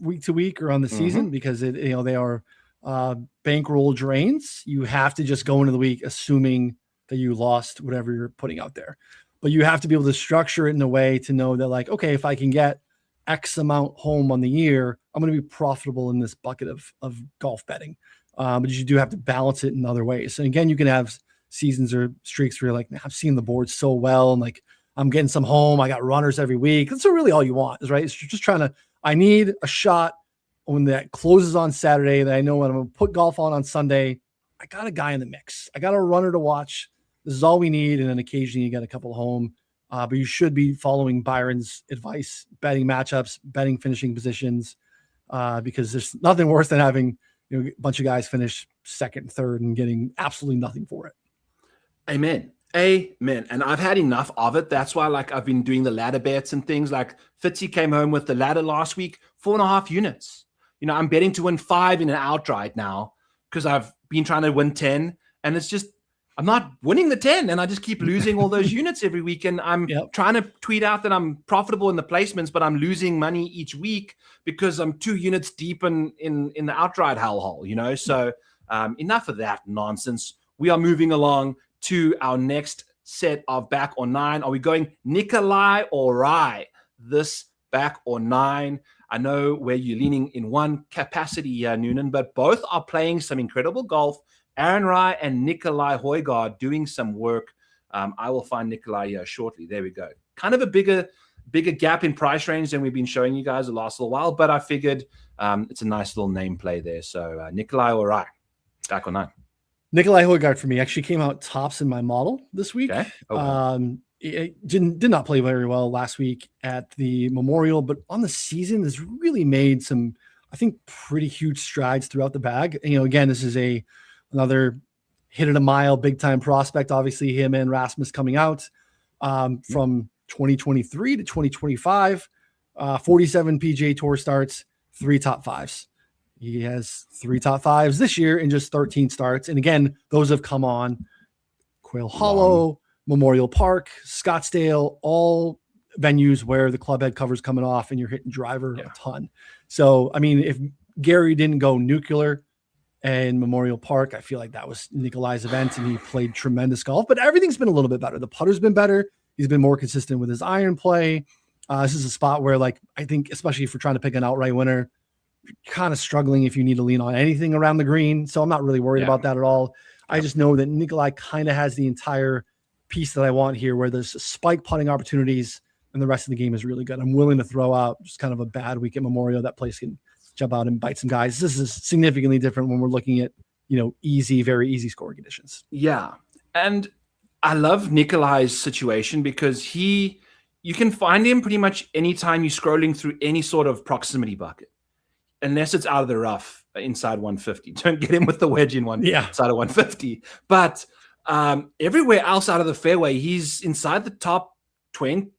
[SPEAKER 2] week to week or on the season, because they are bankroll drains. You have to just go into the week assuming that you lost whatever you're putting out there, but you have to be able to structure it in a way to know that, like, okay, if I can get X amount home on the year, I'm going to be profitable in this bucket of golf betting. But you do have to balance it in other ways. And again, you can have seasons or streaks where you're like, man, I've seen the board so well, and like, I'm getting some home. I got runners every week. That's really all you want, is right. It's just trying to, I need a shot when that closes on Saturday that I know when I'm going to put golf on Sunday. I got a guy in the mix. I got a runner to watch. This is all we need. And then occasionally you get a couple home. But you should be following Byron's advice, betting matchups, betting finishing positions, because there's nothing worse than having a bunch of guys finish second, third, and getting absolutely nothing for it.
[SPEAKER 1] Amen. And I've had enough of it. That's why, like, I've been doing the ladder bets and things. Like, Fitzy came home with the ladder last week, 4.5 units. I'm betting to win 5 in an outright now, because I've been trying to win 10, and it's just, I'm not winning the 10, and I just keep losing all those units every week. And I'm trying to tweet out that I'm profitable in the placements, but I'm losing money each week because I'm 2 units deep in the outright hellhole, So enough of that nonsense. We are moving along to our next set of back or 9. Are we going Nikolai or Rye this back or 9? I know where you're leaning in one capacity here, Noonan, but both are playing some incredible golf. Aaron Rye and Nikolai Højgaard doing some work. I will find Nikolai here shortly. There we go. Kind of a bigger gap in price range than we've been showing you guys the last little while, but I figured it's a nice little name play there. So Nikolai or Rye, back or 9.
[SPEAKER 2] Nikolai Højgaard for me actually came out tops in my model this week.
[SPEAKER 1] Okay. Okay.
[SPEAKER 2] It did not play very well last week at the Memorial, but on the season has really made some, I think, pretty huge strides throughout the bag. And, again, this is another hit at a mile, big time prospect. Obviously, him and Rasmus coming out from 2023 to 2025, 47 PGA Tour starts, 3 top 5s. He has 3 top 5s this year in just 13 starts. And again, those have come on Quail Hollow, Memorial Park, Scottsdale, all venues where the club head cover's coming off and you're hitting driver a ton. So, I mean, if Gary didn't go nuclear and Memorial Park, I feel like that was Nikolai's event and he played tremendous golf, but everything's been a little bit better. The putter's been better. He's been more consistent with his iron play. This is a spot where, like, I think, especially if we're trying to pick an outright winner, kind of struggling if you need to lean on anything around the green. So I'm not really worried about that at all. I just know that Nikolai kind of has the entire piece that I want here, where there's spike putting opportunities and the rest of the game is really good. I'm willing to throw out just kind of a bad week at Memorial. That place can jump out and bite some guys. This is significantly different when we're looking at, easy, very easy scoring conditions.
[SPEAKER 1] Yeah. And I love Nikolai's situation because you can find him pretty much anytime you're scrolling through any sort of proximity bucket, unless it's out of the rough inside 150. Don't get him with the wedge in inside of 150. But everywhere else out of the fairway, he's inside the top 20,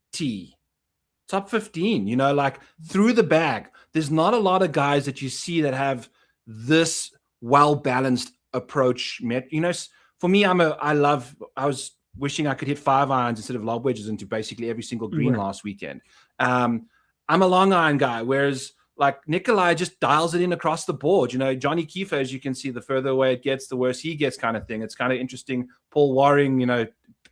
[SPEAKER 1] top 15, like through the bag. There's not a lot of guys that you see that have this well-balanced approach. For me, I was wishing I could hit 5 irons instead of lob wedges into basically every single green last weekend. I'm a long iron guy, whereas like Nikolai just dials it in across the board. Johnny Kiefer, as you can see, the further away it gets, the worse he gets, kind of thing. It's kind of interesting. Paul Waring,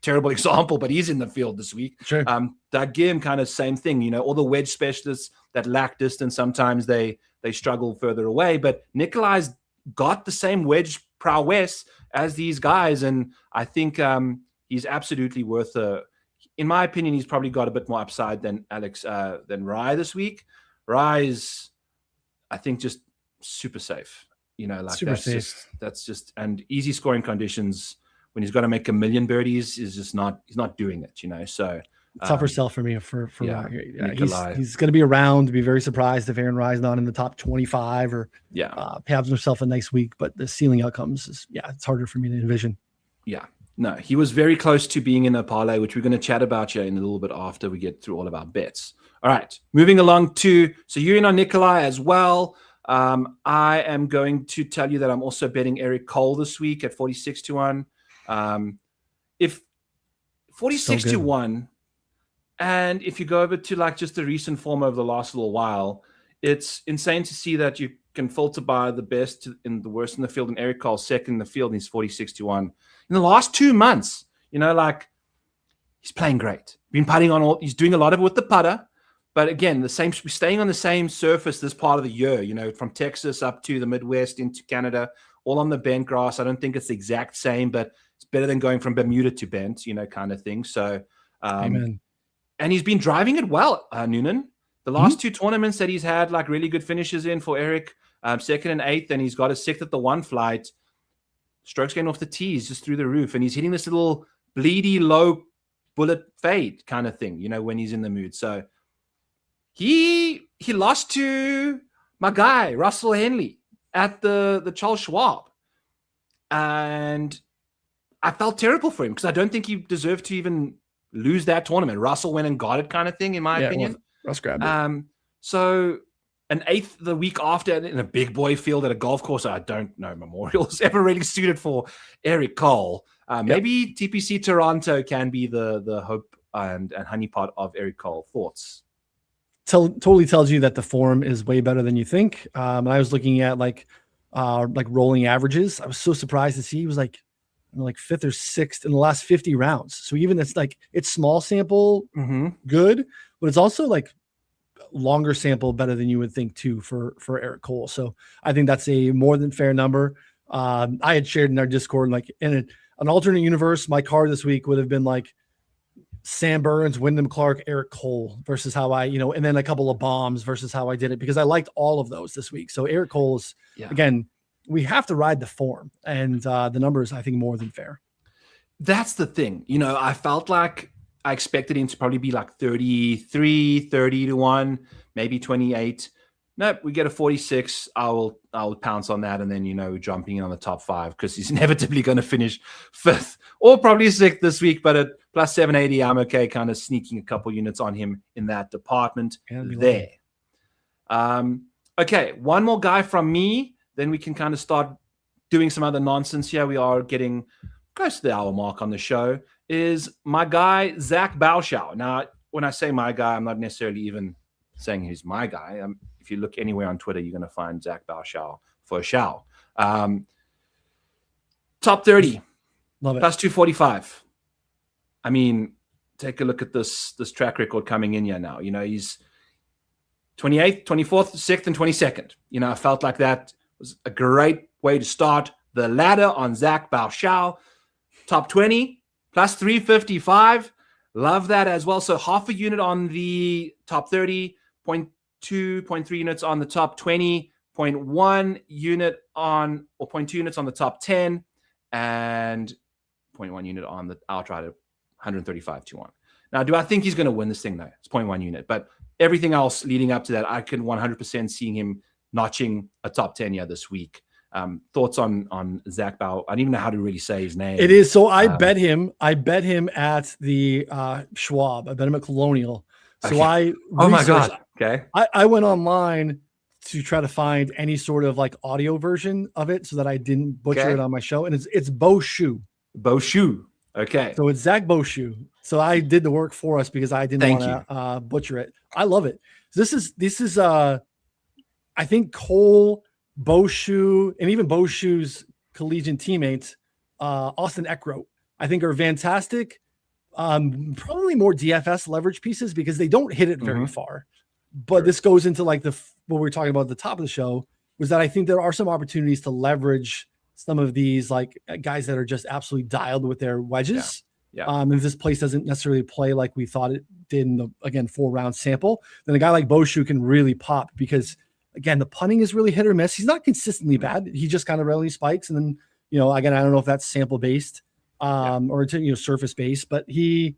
[SPEAKER 1] terrible example, but he's in the field this week.
[SPEAKER 2] Sure.
[SPEAKER 1] Doug Gim, kind of same thing. All the wedge specialists that lack distance, sometimes they struggle further away. But Nikolai's got the same wedge prowess as these guys, and I think he's absolutely worth in my opinion, he's probably got a bit more upside than than Rye this week. Rye's, I think, just super safe.
[SPEAKER 2] Super safe.
[SPEAKER 1] That's just and easy scoring conditions when he's got to make a million birdies is just not. He's not doing it. So
[SPEAKER 2] tougher sell for me for
[SPEAKER 1] Nikolai.
[SPEAKER 2] He's going to be around. To be very surprised if Aaron Rye's not in the top 25 or has himself a nice week. But the ceiling outcomes is it's harder for me to envision.
[SPEAKER 1] Yeah. No, he was very close to being in a parlay, which we're going to chat about here in a little bit after we get through all of our bets. All right, moving along so you're in on Nikolai as well. I am going to tell you that I'm also betting Eric Cole this week at 46-1. If 46-1, and if you go over to like just the recent form over the last little while, it's insane to see that you can filter by the best and the worst in the field, and Eric Cole second in the field, and he's 46-1. In the last 2 months, he's playing great. Been putting on he's doing a lot of it with the putter. But again, staying on the same surface this part of the year, from Texas up to the Midwest into Canada, all on the bent grass. I don't think it's the exact same, but it's better than going from Bermuda to bent, kind of thing. So,
[SPEAKER 2] Amen.
[SPEAKER 1] And he's been driving it well, Noonan. The last 2 tournaments that he's had like really good finishes in for Eric, 2nd and 8th, and he's got a 6th at the one flight. Strokes getting off the tees just through the roof, and he's hitting this little bleedy low bullet fade kind of thing, when he's in the mood. So he lost to my guy Russell Henley at the Charles Schwab, and I felt terrible for him because I don't think he deserved to even lose that tournament. Russell went and got it, kind of thing, in my opinion.
[SPEAKER 2] Russ grabbed it.
[SPEAKER 1] So an 8th the week after in a big boy field at a golf course, I don't know Memorial's ever really suited for Eric Cole. Maybe TPC Toronto can be the hope and honeypot of Eric Cole. Thoughts?
[SPEAKER 2] Totally tells you that the form is way better than you think. I was looking at like rolling averages. I was so surprised to see he was like 5th or 6th in the last 50 rounds. So even it's small sample, good, but it's also like longer sample, better than you would think too for Eric Cole. So I think that's a more than fair number. I had shared in our Discord, like in an alternate universe, my card this week would have been like Sam Burns, Wyndham Clark, Eric Cole versus how I, and then a couple of bombs versus how I did it, because I liked all of those this week. So Eric Cole's, again, we have to ride the form, and the numbers, I think, more than fair.
[SPEAKER 1] That's the thing. I felt like I expected him to probably be like 33, 30-1, maybe 28. Nope, we get a 46. I'll pounce on that, and then jumping in on the top 5 because he's inevitably going to finish 5th or probably 6th this week. But at plus 780, I'm okay, kind of sneaking a couple units on him in that department there. Okay, one more guy from me, then we can kind of start doing some other nonsense here. We are getting close to the hour mark on the show. Is my guy Zach Bauschow. Now, when I say my guy, I'm not necessarily even saying he's my guy. If you look anywhere on Twitter, you're going to find Zach Bauschow for a show. Top 30.
[SPEAKER 2] Love it.
[SPEAKER 1] Plus 245. I mean, take a look at this track record coming in here now. He's 28th, 24th, 6th, and 22nd. I felt like that was a great way to start the ladder on Zach Bauschow. Top 20, plus 355. Love that as well. So half a unit on the top 30, 0.2, 0.3 units on the top 20, 0.1 unit on, or 0.2 units on the top 10, and 0.1 unit on the outright at 135 to 1. Now, do I think he's going to win this thing? No, it's 0.1 unit. But everything else leading up to that, I can 100% seeing him notching a top 10 this week. Thoughts on Zach Bauer? I don't even know how to really say his name.
[SPEAKER 2] It is. So I bet him at the Schwab. I bet him at Colonial. So
[SPEAKER 1] okay. Oh my God. Okay.
[SPEAKER 2] I went online to try to find any sort of like audio version of it so that I didn't butcher it on my show. And it's Bo Shu.
[SPEAKER 1] Bo Shu. Okay.
[SPEAKER 2] So it's Zach Bo Shu. So I did the work for us because I didn't want to butcher it. I love it. This is I think Cole, Bo Shu, and even Bo Shu's collegiate teammates, Austin Eckroat, I think are fantastic. Probably more DFS leverage pieces because they don't hit it very far. But this goes into like what we were talking about at the top of the show, was that I think there are some opportunities to leverage some of these like guys that are just absolutely dialed with their wedges. Yeah. If this place doesn't necessarily play like we thought it did in the, again, 4-round sample, then a guy like Bo Shu can really pop because, again, the punting is really hit or miss. He's not consistently bad. He just kind of rarely spikes. And then, again, I don't know if that's sample based or surface based, but he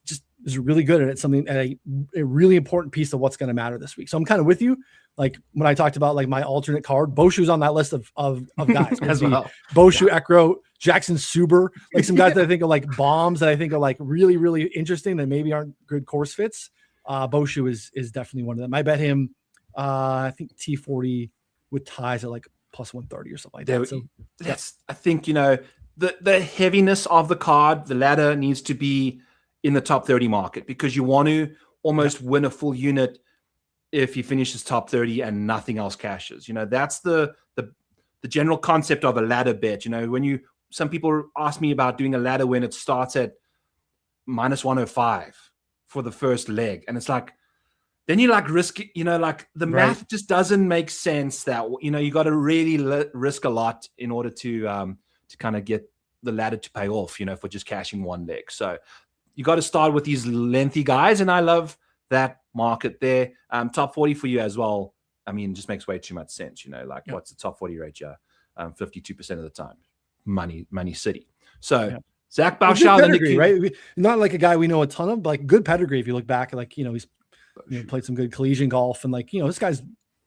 [SPEAKER 2] just is really good at it. Something at a really important piece of what's going to matter this week. So I'm kind of with you. Like when I talked about like my alternate card, Bo Shu's on that list of guys.
[SPEAKER 1] As well.
[SPEAKER 2] Bo Shu, Eckroat, Jackson Suber, like some guys that I think are like bombs that I think are like really, really interesting that maybe aren't good course fits. Bo Shu is definitely one of them. I bet him, I think T40 with ties at like plus 130 or something like that. So
[SPEAKER 1] that's, I think, the heaviness of the card, the ladder needs to be in the top 30 market because you want to almost win a full unit if he finishes top 30 and nothing else cashes. That's the general concept of a ladder bet. When some people ask me about doing a ladder when it starts at minus 105 for the first leg. And it's like, then you like risk, like the math just doesn't make sense that, you got to really risk a lot in order to kind of get the ladder to pay off, for just cashing one leg. So you got to start with these lengthy guys. And I love that market there. Top 40 for you as well. I mean, it just makes way too much sense. What's the top 40 rate? 52% of the time, money city. So Zach Bauer,
[SPEAKER 2] right? Not like a guy we know a ton of, but like good pedigree. If you look back, like, he's played some good collegiate golf and like, this guy's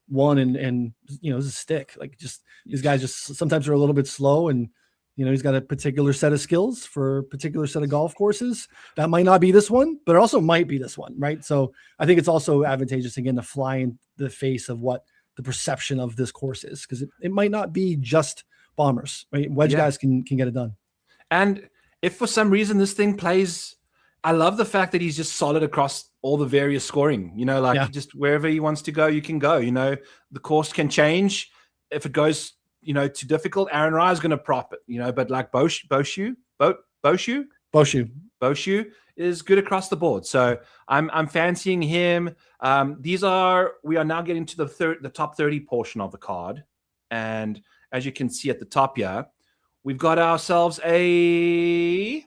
[SPEAKER 2] won and this is a stick. Like just these guys just sometimes are a little bit slow and, he's got a particular set of skills for a particular set of golf courses. That might not be this one, but it also might be this one, right? So I think it's also advantageous, again, to fly in the face of what the perception of this course is, because it might not be just bombers, right? Wedge guys can get it done. And
[SPEAKER 1] if for some reason this thing plays, I love the fact that he's just solid across all the various scoring, just wherever he wants to go, you can go, the course can change. If it goes, too difficult, Aaron Rye is going to prop it, but like Bo Shu is good across the board. So I'm fancying him. We are now getting to the top 30 portion of the card. And as you can see at the top here, we've got ourselves a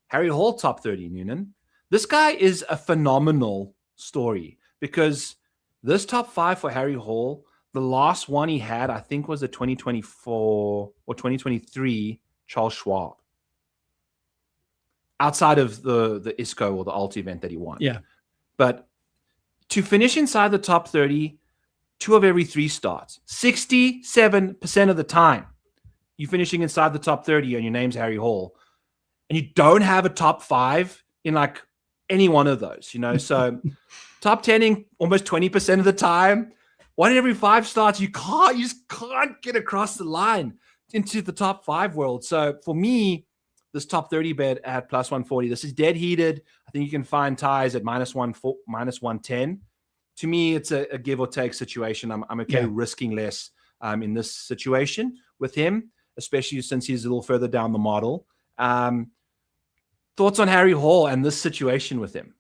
[SPEAKER 1] Harry Hall top 30, Noonan. This guy is a phenomenal story because this top 5 for Harry Hall, the last one he had, I think, was the 2024 or 2023 Charles Schwab. Outside of the ISCO or the Alt event that he won.
[SPEAKER 2] Yeah.
[SPEAKER 1] But to finish inside the top 30, 2 of every 3 starts, 67% of the time, you're finishing inside the top 30 and your name's Harry Hall. And you don't have a top 5 in like any one of those, so top 10ing almost 20% of the time. 1 in every 5 starts, you just can't get across the line into the top 5 world. So for me, this top 30 bet at plus 140, this is dead heated. I think you can find ties at minus 110. To me, it's a give or take situation. I'm okay risking less in this situation with him, especially since he's a little further down the model. Thoughts on Harry Hall and this situation with him?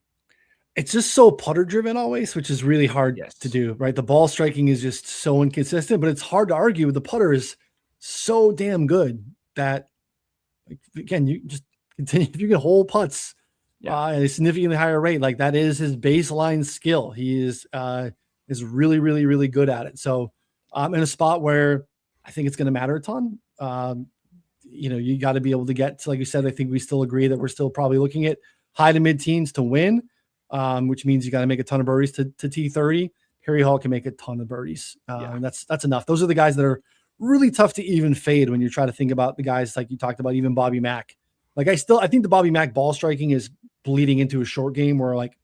[SPEAKER 2] It's just so putter driven always, which is really hard to do, right? The ball striking is just so inconsistent, but it's hard to argue with. The putter is so damn good that, like, again, you just continue. If you get hole putts at a significantly higher rate, like that is his baseline skill. He is really, really, really good at it. So in a spot where I think it's going to matter a ton. You got to be able to get to, like you said, I think we still agree that we're still probably looking at high to mid teens to win, which means you got to make a ton of birdies to T30. Harry Hall can make a ton of birdies. And that's enough. Those are the guys that are really tough to even fade when you try to think about the guys like you talked about, even Bobby Mack. Like I think the Bobby Mack ball striking is bleeding into a short game where like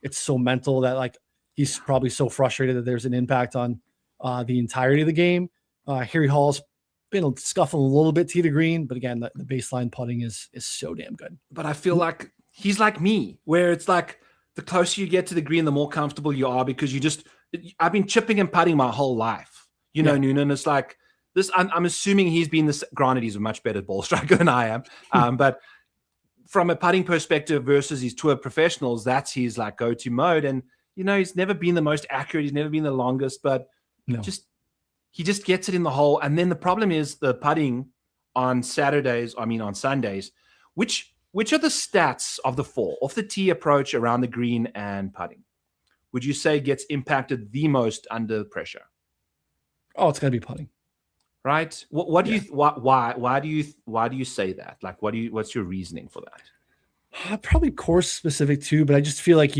[SPEAKER 2] it's so mental that like he's probably so frustrated that there's an impact on the entirety of the game. Harry Hall's been scuffling a little bit tee to green, but again, the baseline putting is so damn good.
[SPEAKER 1] But I feel like he's like me, where it's like the closer you get to the green, the more comfortable you are because I've been chipping and putting my whole life. You know, Noonan, it's like this. I'm assuming he's been this. Granted, he's a much better ball striker than I am. But from a putting perspective versus his tour professionals, that's his like go-to mode. And he's never been the most accurate. He's never been the longest, but he just gets it in the hole. And then the problem is the putting on Sundays. Which are the stats of the four off the tee, approach, around the green, and putting? Would you say gets impacted the most under pressure?
[SPEAKER 2] Oh, it's got to be putting,
[SPEAKER 1] right? What do you? Why do you say that? Like, what's your reasoning for that?
[SPEAKER 2] Probably course specific too, but I just feel like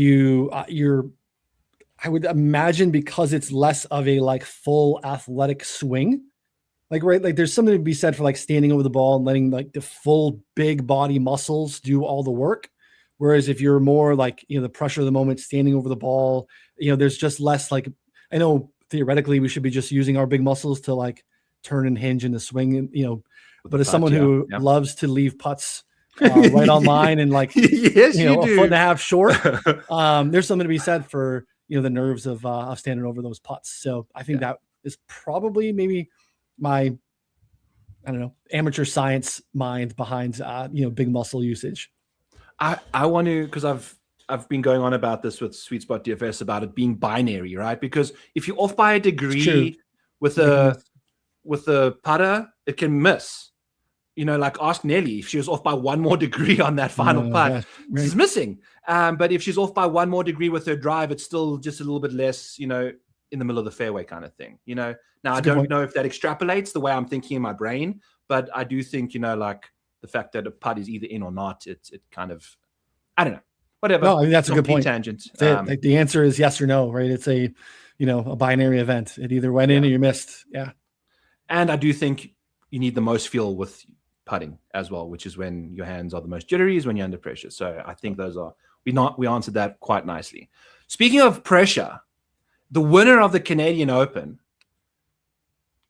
[SPEAKER 2] I would imagine because it's less of a like full athletic swing, like there's something to be said for like standing over the ball and letting like the full big body muscles do all the work. Whereas if you're more like, the pressure of the moment, standing over the ball, there's just less like, I know theoretically we should be just using our big muscles to like turn and hinge in the swing, but as someone who loves to leave putts right on line and like,
[SPEAKER 1] yes,
[SPEAKER 2] a foot and a half short, there's something to be said for, the nerves of standing over those putts. So I think that is probably maybe my, I don't know, amateur science mind behind, big muscle usage.
[SPEAKER 1] I want to, because I've been going on about this with Sweet Spot DFS about it being binary, right? Because if you're off by a degree with the putter, it can miss. Like ask Nelly if she was off by one more degree on that final putt, she's missing. But if she's off by one more degree with her drive, it's still just a little bit less, in the middle of the fairway kind of thing. Now I don't know if that extrapolates the way I'm thinking in my brain, but I do think, like the fact that a putt is either in or not, it kind of, I don't know, whatever.
[SPEAKER 2] No, I mean, that's a good point.
[SPEAKER 1] Tangent.
[SPEAKER 2] Like the answer is yes or no, right? It's a binary event. It either went in or you missed. Yeah.
[SPEAKER 1] And I do think you need the most feel with putting as well, which is when your hands are the most jittery, is when you're under pressure. So I think those are, we answered that quite nicely. Speaking of pressure, the winner of the Canadian Open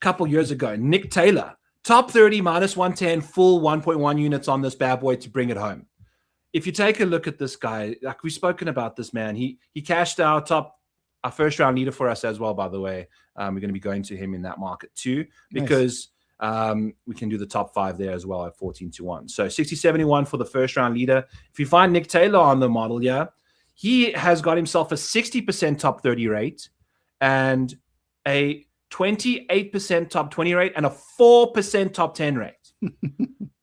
[SPEAKER 1] a couple years ago, Nick Taylor, top 30 minus 110, full 1.1 units on this bad boy to bring it home. If you take a look at this guy, like we've spoken about this man, he cashed our first round leader for us as well, by the way. We're going to be going to him in that market too, because we can do the top 5 there as well at 14-1. So 60-71 for the first round leader. If you find Nick Taylor on the model, he has got himself a 60% top 30 rate and a 28% top 20 rate and a 4% top 10 rate.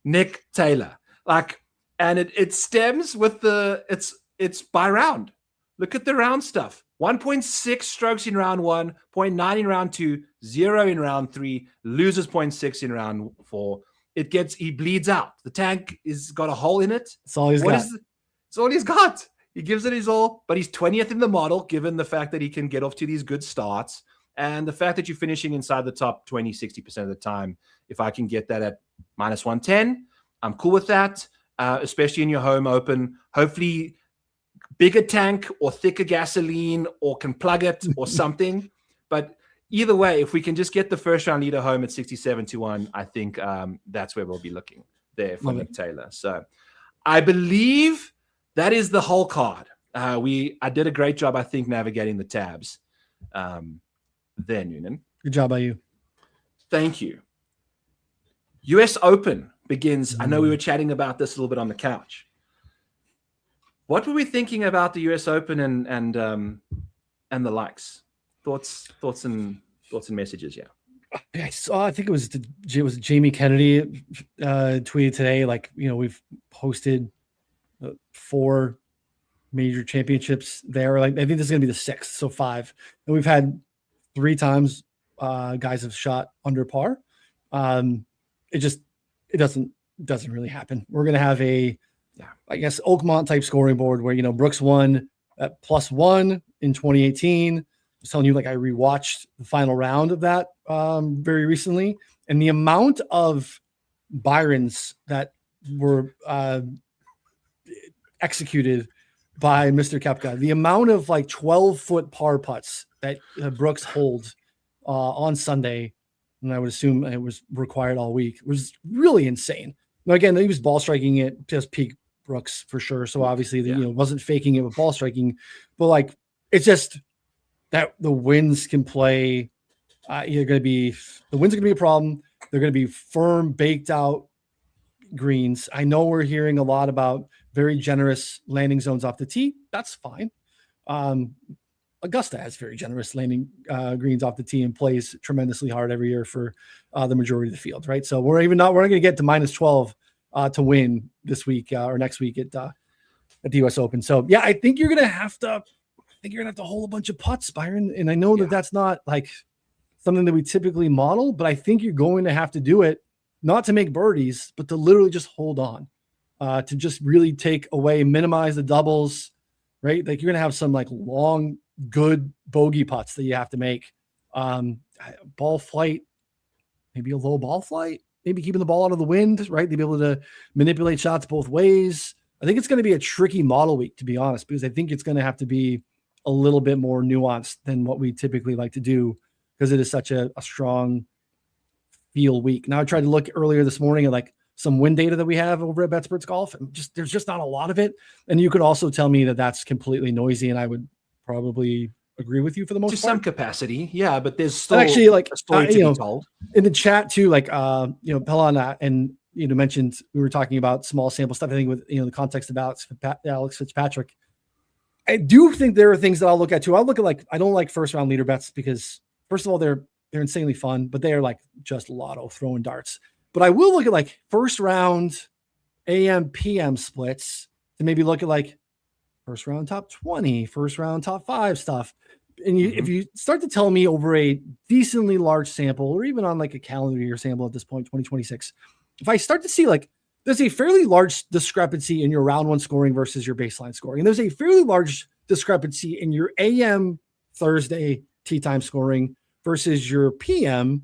[SPEAKER 1] Nick Taylor. And it stems with it's by round. Look at the round stuff. 1.6 strokes in round 1, 0.9 in round 2, 0 in round 3, loses 0.6 in round 4. He bleeds out. The tank is got a hole in it.
[SPEAKER 2] That's all he's got.
[SPEAKER 1] That's all he's got. He gives it his all, but he's 20th in the model, given the fact that he can get off to these good starts. And the fact that you're finishing inside the top 20, 60% of the time, if I can get that at minus 110, I'm cool with that, especially in your home open. Hopefully bigger tank or thicker gasoline or can plug it or something. But either way, if we can just get the first round leader home at 67-1, I think that's where we'll be looking there for Nick Taylor. So I believe that is the whole card. I did a great job, I think, navigating the tabs there, Noonan.
[SPEAKER 2] Good job by you.
[SPEAKER 1] Thank you. US Open begins. I know we were chatting about this a little bit on the couch. What were we thinking about the US Open and the likes? Thoughts and messages,
[SPEAKER 2] I saw, I think it was Jamie Kennedy tweeted today, we've hosted 4 major championships there. I think this is going to be the 6th, so 5. And we've had 3 times guys have shot under par. It doesn't really happen. We're going to have I guess, Oakmont type scoring board where, Brooks won at +1 in 2018. I was telling you, like, I rewatched the final round of that very recently, and the amount of Byrons that were executed by Mr. Koepka, the amount of like 12-foot par putts that Brooks holds on Sunday, and I would assume it was required all week, was really insane. Now, again, he was ball striking it just peak Brooks for sure. So obviously, wasn't faking it with ball striking, but like, it's just that the winds can play. The winds are going to be a problem. They're going to be firm, baked out greens. I know we're hearing a lot about very generous landing zones off the tee. That's fine. Augusta has very generous landing greens off the tee and plays tremendously hard every year for the majority of the field, right? So we're not going to get to -12 to win this week or next week at the US Open. So yeah, I think you're going to have to hold a bunch of putts, Byron. And I know that that's not like something that we typically model, but I think you're going to have to do it, not to make birdies, but to literally just hold on, to just really minimize the doubles, right? Like, you're going to have some like long, good bogey putts that you have to make. Ball flight, maybe a low ball flight, maybe keeping the ball out of the wind, right? They'll be able to manipulate shots both ways. I think it's going to be a tricky model week, to be honest, because I think it's going to have to be a little bit more nuanced than what we typically like to do, because it is such a strong feel week. Now, I tried to look earlier this morning at like some wind data that we have over at Betsperts Golf, and there's just not a lot of it. And you could also tell me that that's completely noisy, and I would probably agree with you for the most part.
[SPEAKER 1] To some capacity, yeah, but there's still
[SPEAKER 2] actually like
[SPEAKER 1] a story to be told.
[SPEAKER 2] In the chat too, like Pelon and mentioned, we were talking about small sample stuff. I think with the context of Alex Fitzpatrick, I do think there are things that I'll look at too. I'll look at, like, I don't like first round leader bets because, first of all, they're insanely fun, but they are like just lotto throwing darts. But I will look at like first round AM PM splits to maybe look at like first round top 20, first round top 5 stuff. And if you start to tell me over a decently large sample, or even on like a calendar year sample at this point, 2026, if I start to see like there's a fairly large discrepancy in your round 1 scoring versus your baseline scoring, and there's a fairly large discrepancy in your AM Thursday tee time scoring versus your PM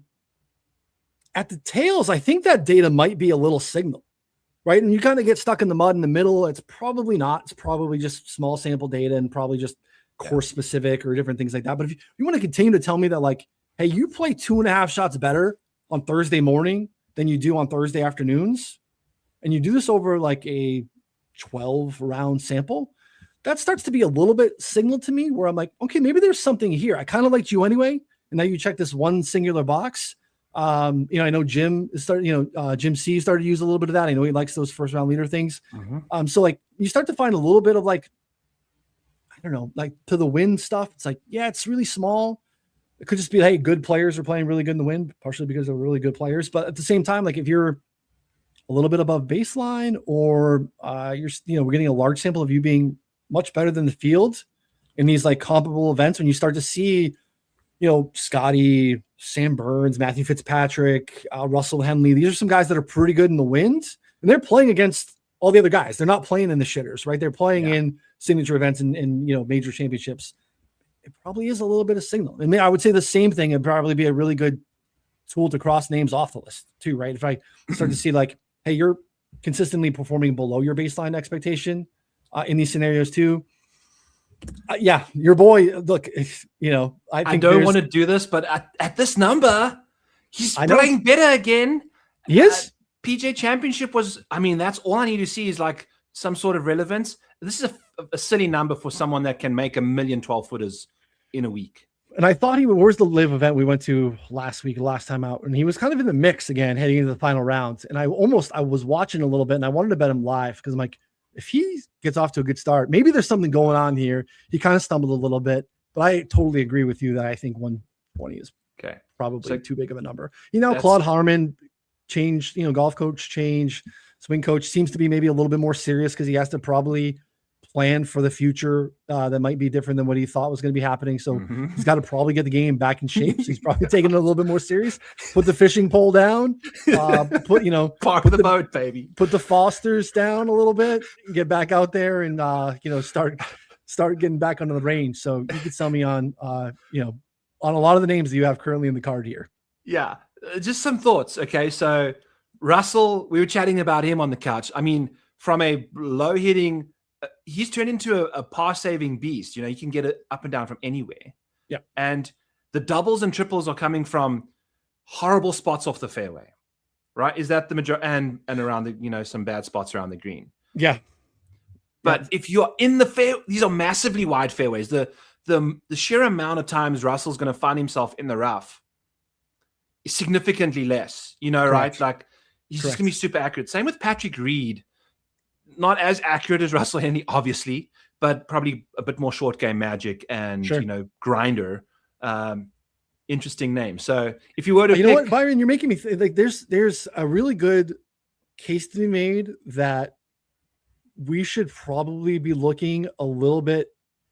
[SPEAKER 2] at the tails, I think that data might be a little signal, right? And you kind of get stuck in the mud in the middle. It's probably not. It's probably just small sample data and probably just course specific or different things like that. But if you want to continue to tell me that, like, hey, you play 2.5 shots better on Thursday morning than you do on Thursday afternoons, and you do this over like a 12 round sample, that starts to be a little bit signal to me where I'm like, okay, maybe there's something here. I kind of liked you anyway. And now you check this one singular box. I know Jim started, Jim C started to use a little bit of that. I know he likes those first round leader things. So like you start to find a little bit of like, I don't know, like to the wind stuff. It's like, yeah, it's really small. It could just be, hey, good players are playing really good in the wind, partially because they're really good players. But at the same time, like if you're a little bit above baseline, or we're getting a large sample of you being much better than the field in these like comparable events, when you start to see, Scotty, Sam Burns, Matthew Fitzpatrick, Russell Henley, these are some guys that are pretty good in the wind, and they're playing against all the other guys. They're not playing in the shitters, right? They're playing in signature events and major championships. It probably is a little bit of signal. I mean, I would say the same thing. It'd probably be a really good tool to cross names off the list too, right? If I start to see like, hey, you're consistently performing below your baseline expectation in these scenarios too. Your boy, look, I
[SPEAKER 1] don't want to do this, but at this number, he's playing better again.
[SPEAKER 2] He is.
[SPEAKER 1] PJ Championship was, that's all I need to see is like some sort of relevance. This is a silly number for someone that can make 1 million 12-footers in a week.
[SPEAKER 2] And I thought where's the live event we went to last time out, and he was kind of in the mix again heading into the final rounds. And I was watching a little bit, and I wanted to bet him live because I'm like, if he gets off to a good start, maybe there's something going on here. He kind of stumbled a little bit, but I totally agree with you that I think 120 is probably too big of a number. Claude Harmon changed, golf coach change, swing coach seems to be maybe a little bit more serious because he has to probably plan for the future that might be different than what he thought was going to be happening. So he's got to probably get the game back in shape. So he's probably taking it a little bit more serious. Put the fishing pole down. Park
[SPEAKER 1] the boat, baby. Put
[SPEAKER 2] the Fosters down a little bit. Get back out there and start getting back onto the range. So you could sell me on on a lot of the names that you have currently in the card here.
[SPEAKER 1] Yeah, just some thoughts. Okay, so Russell, we were chatting about him on the couch. I mean, from a low hitting, he's turned into a pass saving beast. You can get it up and down from anywhere.
[SPEAKER 2] Yeah.
[SPEAKER 1] And the doubles and triples are coming from horrible spots off the fairway, right? Is that the majority? And around the, some bad spots around the green.
[SPEAKER 2] Yeah.
[SPEAKER 1] But if you're in the fair, these are massively wide fairways. The sheer amount of times Russell's going to find himself in the rough is significantly less, right? Like, he's just going to be super accurate. Same with Patrick Reed. Not as accurate as Russell Henley, obviously, but probably a bit more short game magic and, grinder. Interesting name. So if you were to
[SPEAKER 2] know what, Byron, you're making me like there's a really good case to be made that we should probably be looking a little bit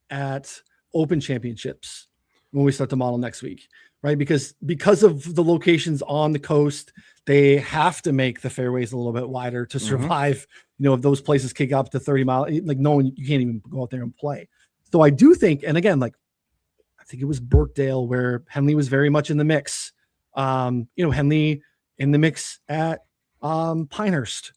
[SPEAKER 2] at Open championships when we start the model next week, right? Because of the locations on the coast, they have to make the fairways a little bit wider to survive. If those places kick up to 30 miles, like you can't even go out there and play. So I do think, and again, like I think it was Birkdale where Henley was very much in the mix. Henley in the mix at Pinehurst.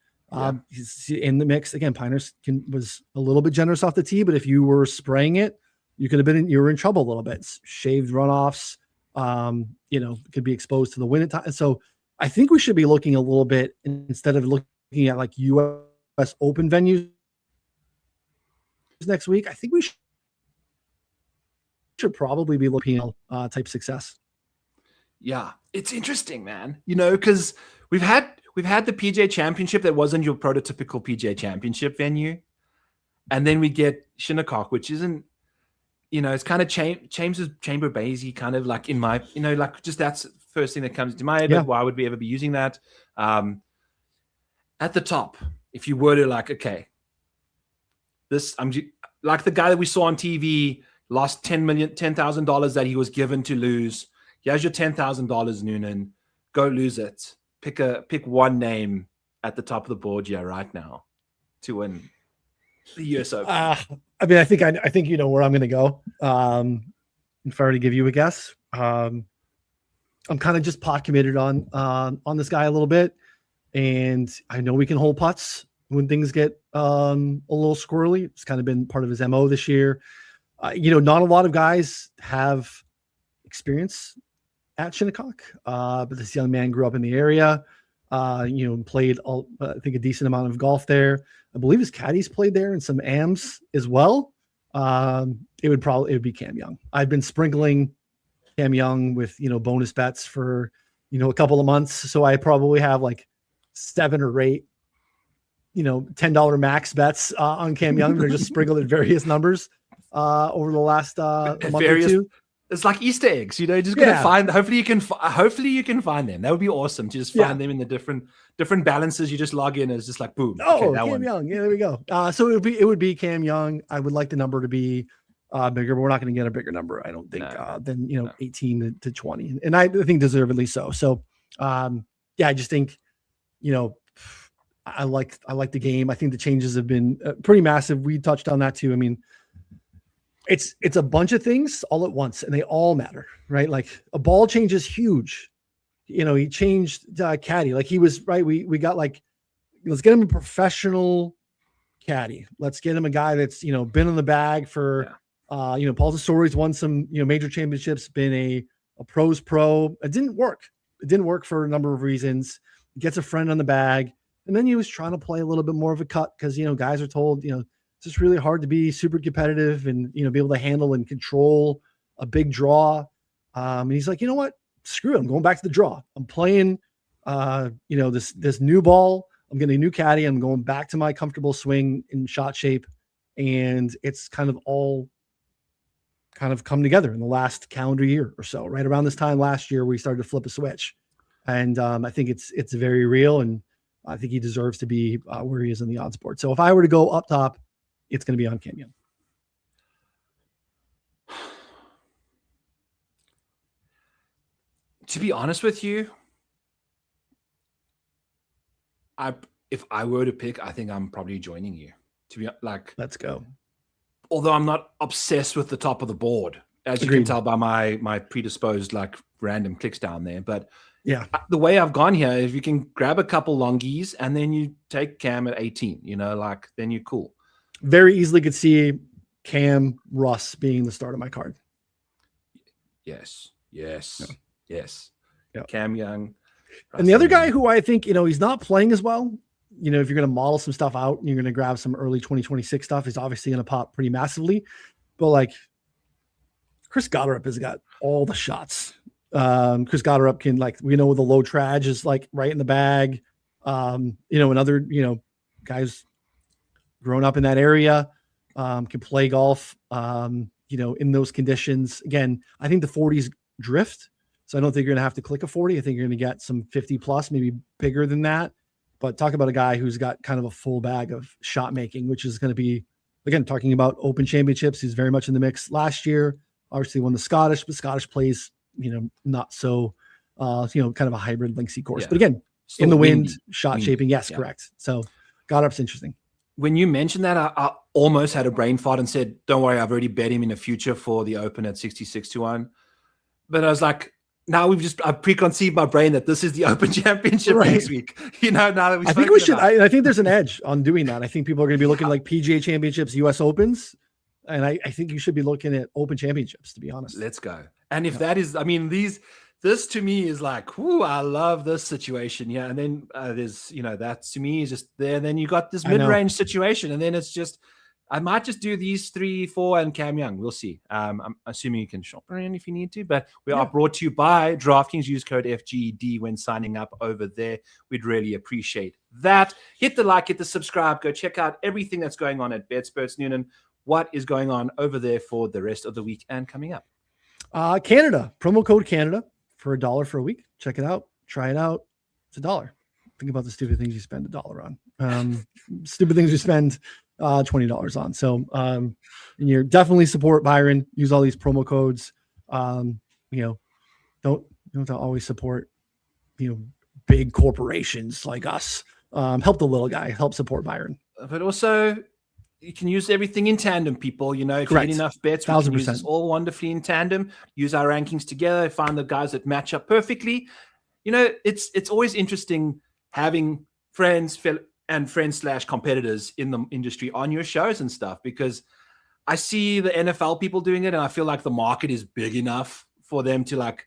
[SPEAKER 2] He's in the mix again. Pinehurst was a little bit generous off the tee, but if you were spraying it, you were in trouble a little bit. Shaved runoffs, could be exposed to the wind at times. So I think we should be looking a little bit instead of looking at like US Open venues next week. I think we should probably be looking at type success.
[SPEAKER 1] Yeah, it's interesting, man. Because we've had the PGA Championship that wasn't your prototypical PGA Championship venue, and then we get Shinnecock, which isn't. It's kind of Chamber Basie, kind of like in my, like just that's the first thing that comes to my head. Yeah. Why would we ever be using that? At the top, if you were to like, okay, I'm like the guy that we saw on TV lost $10,000 that he was given to lose. Here's your $10,000, Noonan. Go lose it. Pick one name at the top of the board here right now to win the US Open.
[SPEAKER 2] I mean, I think you know where I'm going to go. If I were to give you a guess, I'm kind of just pot committed on this guy a little bit, and I know we can hold putts when things get a little squirrely. It's kind of been part of his MO this year. Not a lot of guys have experience at Shinnecock, but this young man grew up in the area. Played I think a decent amount of golf there. I believe his caddies played there and some AMs as well. It would be Cam Young. I've been sprinkling Cam Young with, bonus bets for, a couple of months. So I probably have like 7 or 8, $10 max bets on Cam Young. They're just sprinkled at various numbers over the last month or two.
[SPEAKER 1] It's like Easter eggs, just gonna find. Hopefully you can find them. That would be awesome to just find them in the different balances. You just log in as just like boom.
[SPEAKER 2] Oh, okay, Cam Young. Yeah, there we go. So it would be Cam Young. I would like the number to be bigger, but we're not going to get a bigger number, I don't think, than 18 to 20, and I think deservedly so. So I just think I like the game. I think the changes have been pretty massive. We touched on that too. I mean, it's a bunch of things all at once, and they all matter, right? Like a ball change is huge. He changed caddy. Like he was right. We got like, let's get him a professional caddy. Let's get him a guy that's been in the bag for Paul Tesori's won some major championships, been a pros pro. It didn't work. It didn't work for a number of reasons. Gets a friend on the bag, and then he was trying to play a little bit more of a cut because guys are told it's just really hard to be super competitive and, be able to handle and control a big draw. And he's like, you know what? Screw it. I'm going back to the draw. I'm playing, this new ball. I'm getting a new caddy. I'm going back to my comfortable swing in shot shape. And it's kind of all come together in the last calendar year or so, right around this time last year, we started to flip a switch. And I think it's very real. And I think he deserves to be where he is in the odds board. So if I were to go up top, it's going to be on Cam Young.
[SPEAKER 1] To be honest with you, if I were to pick, I think I'm probably joining you. To be like,
[SPEAKER 2] let's go.
[SPEAKER 1] Although I'm not obsessed with the top of the board, as you can tell by my predisposed like random clicks down there. But
[SPEAKER 2] yeah,
[SPEAKER 1] the way I've gone here is you can grab a couple longies and then you take Cam at 18. You know, like then you're cool.
[SPEAKER 2] Very easily could see Cam Russ being the start of my card.
[SPEAKER 1] Yes. Yes.
[SPEAKER 2] Yeah.
[SPEAKER 1] Yes.
[SPEAKER 2] Yeah.
[SPEAKER 1] Cam Young.
[SPEAKER 2] And the other guy who I think, you know, he's not playing as well. You know, if you're going to model some stuff out and you're going to grab some early 2026 stuff, he's obviously going to pop pretty massively. But like Chris Goddard has got all the shots. Chris Goddard can, like, we know the low traj is like right in the bag. You know, another, you know, guys grown up in that area, can play golf, you know, in those conditions. Again, I think the 40s drift. So I don't think you're going to have to click a 40. I think you're going to get some 50 plus, maybe bigger than that. But talk about a guy who's got kind of a full bag of shot making, which is going to be, again, talking about Open Championships. He's very much in the mix last year. Obviously won the Scottish, but Scottish plays, you know, not so, you know, kind of a hybrid linksy course.
[SPEAKER 1] Yeah.
[SPEAKER 2] But again,
[SPEAKER 1] Still
[SPEAKER 2] in the
[SPEAKER 1] windy.
[SPEAKER 2] wind, shot shaping. Yes, correct. So Goddard's interesting.
[SPEAKER 1] When you mentioned that, I almost had a brain fart and said, don't worry, I've already bet him in the future for the Open at 66-1. But I was like, now I've preconceived my brain that this is the Open Championship next week. You know, now that
[SPEAKER 2] I think we should, I think there's an edge on doing that. I think people are going to be looking like PGA Championships, US Opens. And I think you should be looking at Open Championships, to be honest.
[SPEAKER 1] Let's go. And if that is, I mean, this to me is like, whoo, I love this situation. Yeah. And then there's, you know, that to me is just there. And then you got this mid-range situation. And then it's just, I might just do these 3, 4 and Cam Young. We'll see. I'm assuming you can shop around if you need to, but we are brought to you by DraftKings. Use code FGD when signing up over there. We'd really appreciate that. Hit the like, hit the subscribe, go check out everything that's going on at Betsperts. Noonan, what is going on over there for the rest of the week and coming up?
[SPEAKER 2] Canada, promo code Canada for $1 for a week. Check it out. Try it out. It's $1. Think about the stupid things you spend $1 on. Stupid things you spend $20 on. So and you're definitely support Byron. Use all these promo codes. You know, don't always support, you know, big corporations like us. Help the little guy. Help support Byron. But
[SPEAKER 1] also, you can use everything in tandem, people. You know, if you get enough bets, we can use this all wonderfully in tandem. Use our rankings together. Find the guys that match up perfectly. You know, it's always interesting having friends / competitors in the industry on your shows and stuff, because I see the NFL people doing it and I feel like the market is big enough for them to like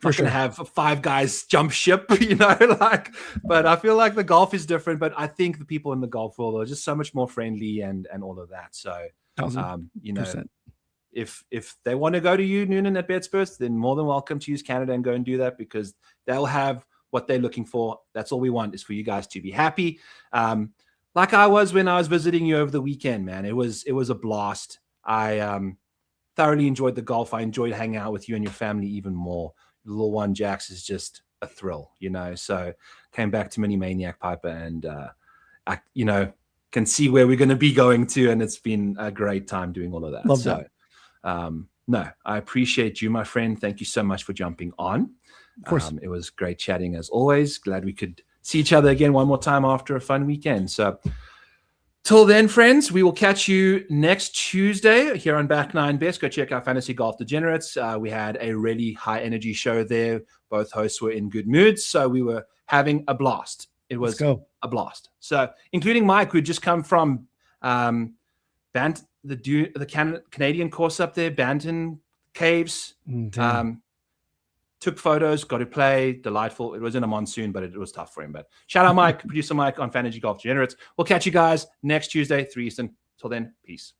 [SPEAKER 1] have 5 guys jump ship, you know, like, but I feel like the golf is different, but I think the people in the golf world are just so much more friendly and all of that. So, you know, if they want to go to you, Noonan, at Betsperts, then more than welcome to use Canada and go and do that, because they'll have what they're looking for. That's all we want, is for you guys to be happy. Like I was when I was visiting you over the weekend, man. It was a blast. I thoroughly enjoyed the golf. I enjoyed hanging out with you and your family even more. The little one, Jax, is just a thrill, you know. So came back to Mini Maniac Piper and I, you know, can see where we're going to be going to, and it's been a great time doing all of that.
[SPEAKER 2] Love that.
[SPEAKER 1] No, I appreciate you, my friend. Thank you so much for jumping on.
[SPEAKER 2] Of course.
[SPEAKER 1] It was great chatting as always. Glad we could see each other again one more time after a fun weekend. So till then, friends, we will catch you next Tuesday here on Back Nine Best. Go check out Fantasy Golf Degenerates. We had a really high energy show there. Both hosts were in good moods, so we were having a blast. It was a blast. So, including Mike, who'd just come from the Canadian course up there, Banton Caves. Took photos, got to play, delightful. It was in a monsoon, but it was tough for him. But shout out Mike, producer Mike on Fantasy Golf Degenerates. We'll catch you guys next Tuesday, 3 Eastern. Till then, peace.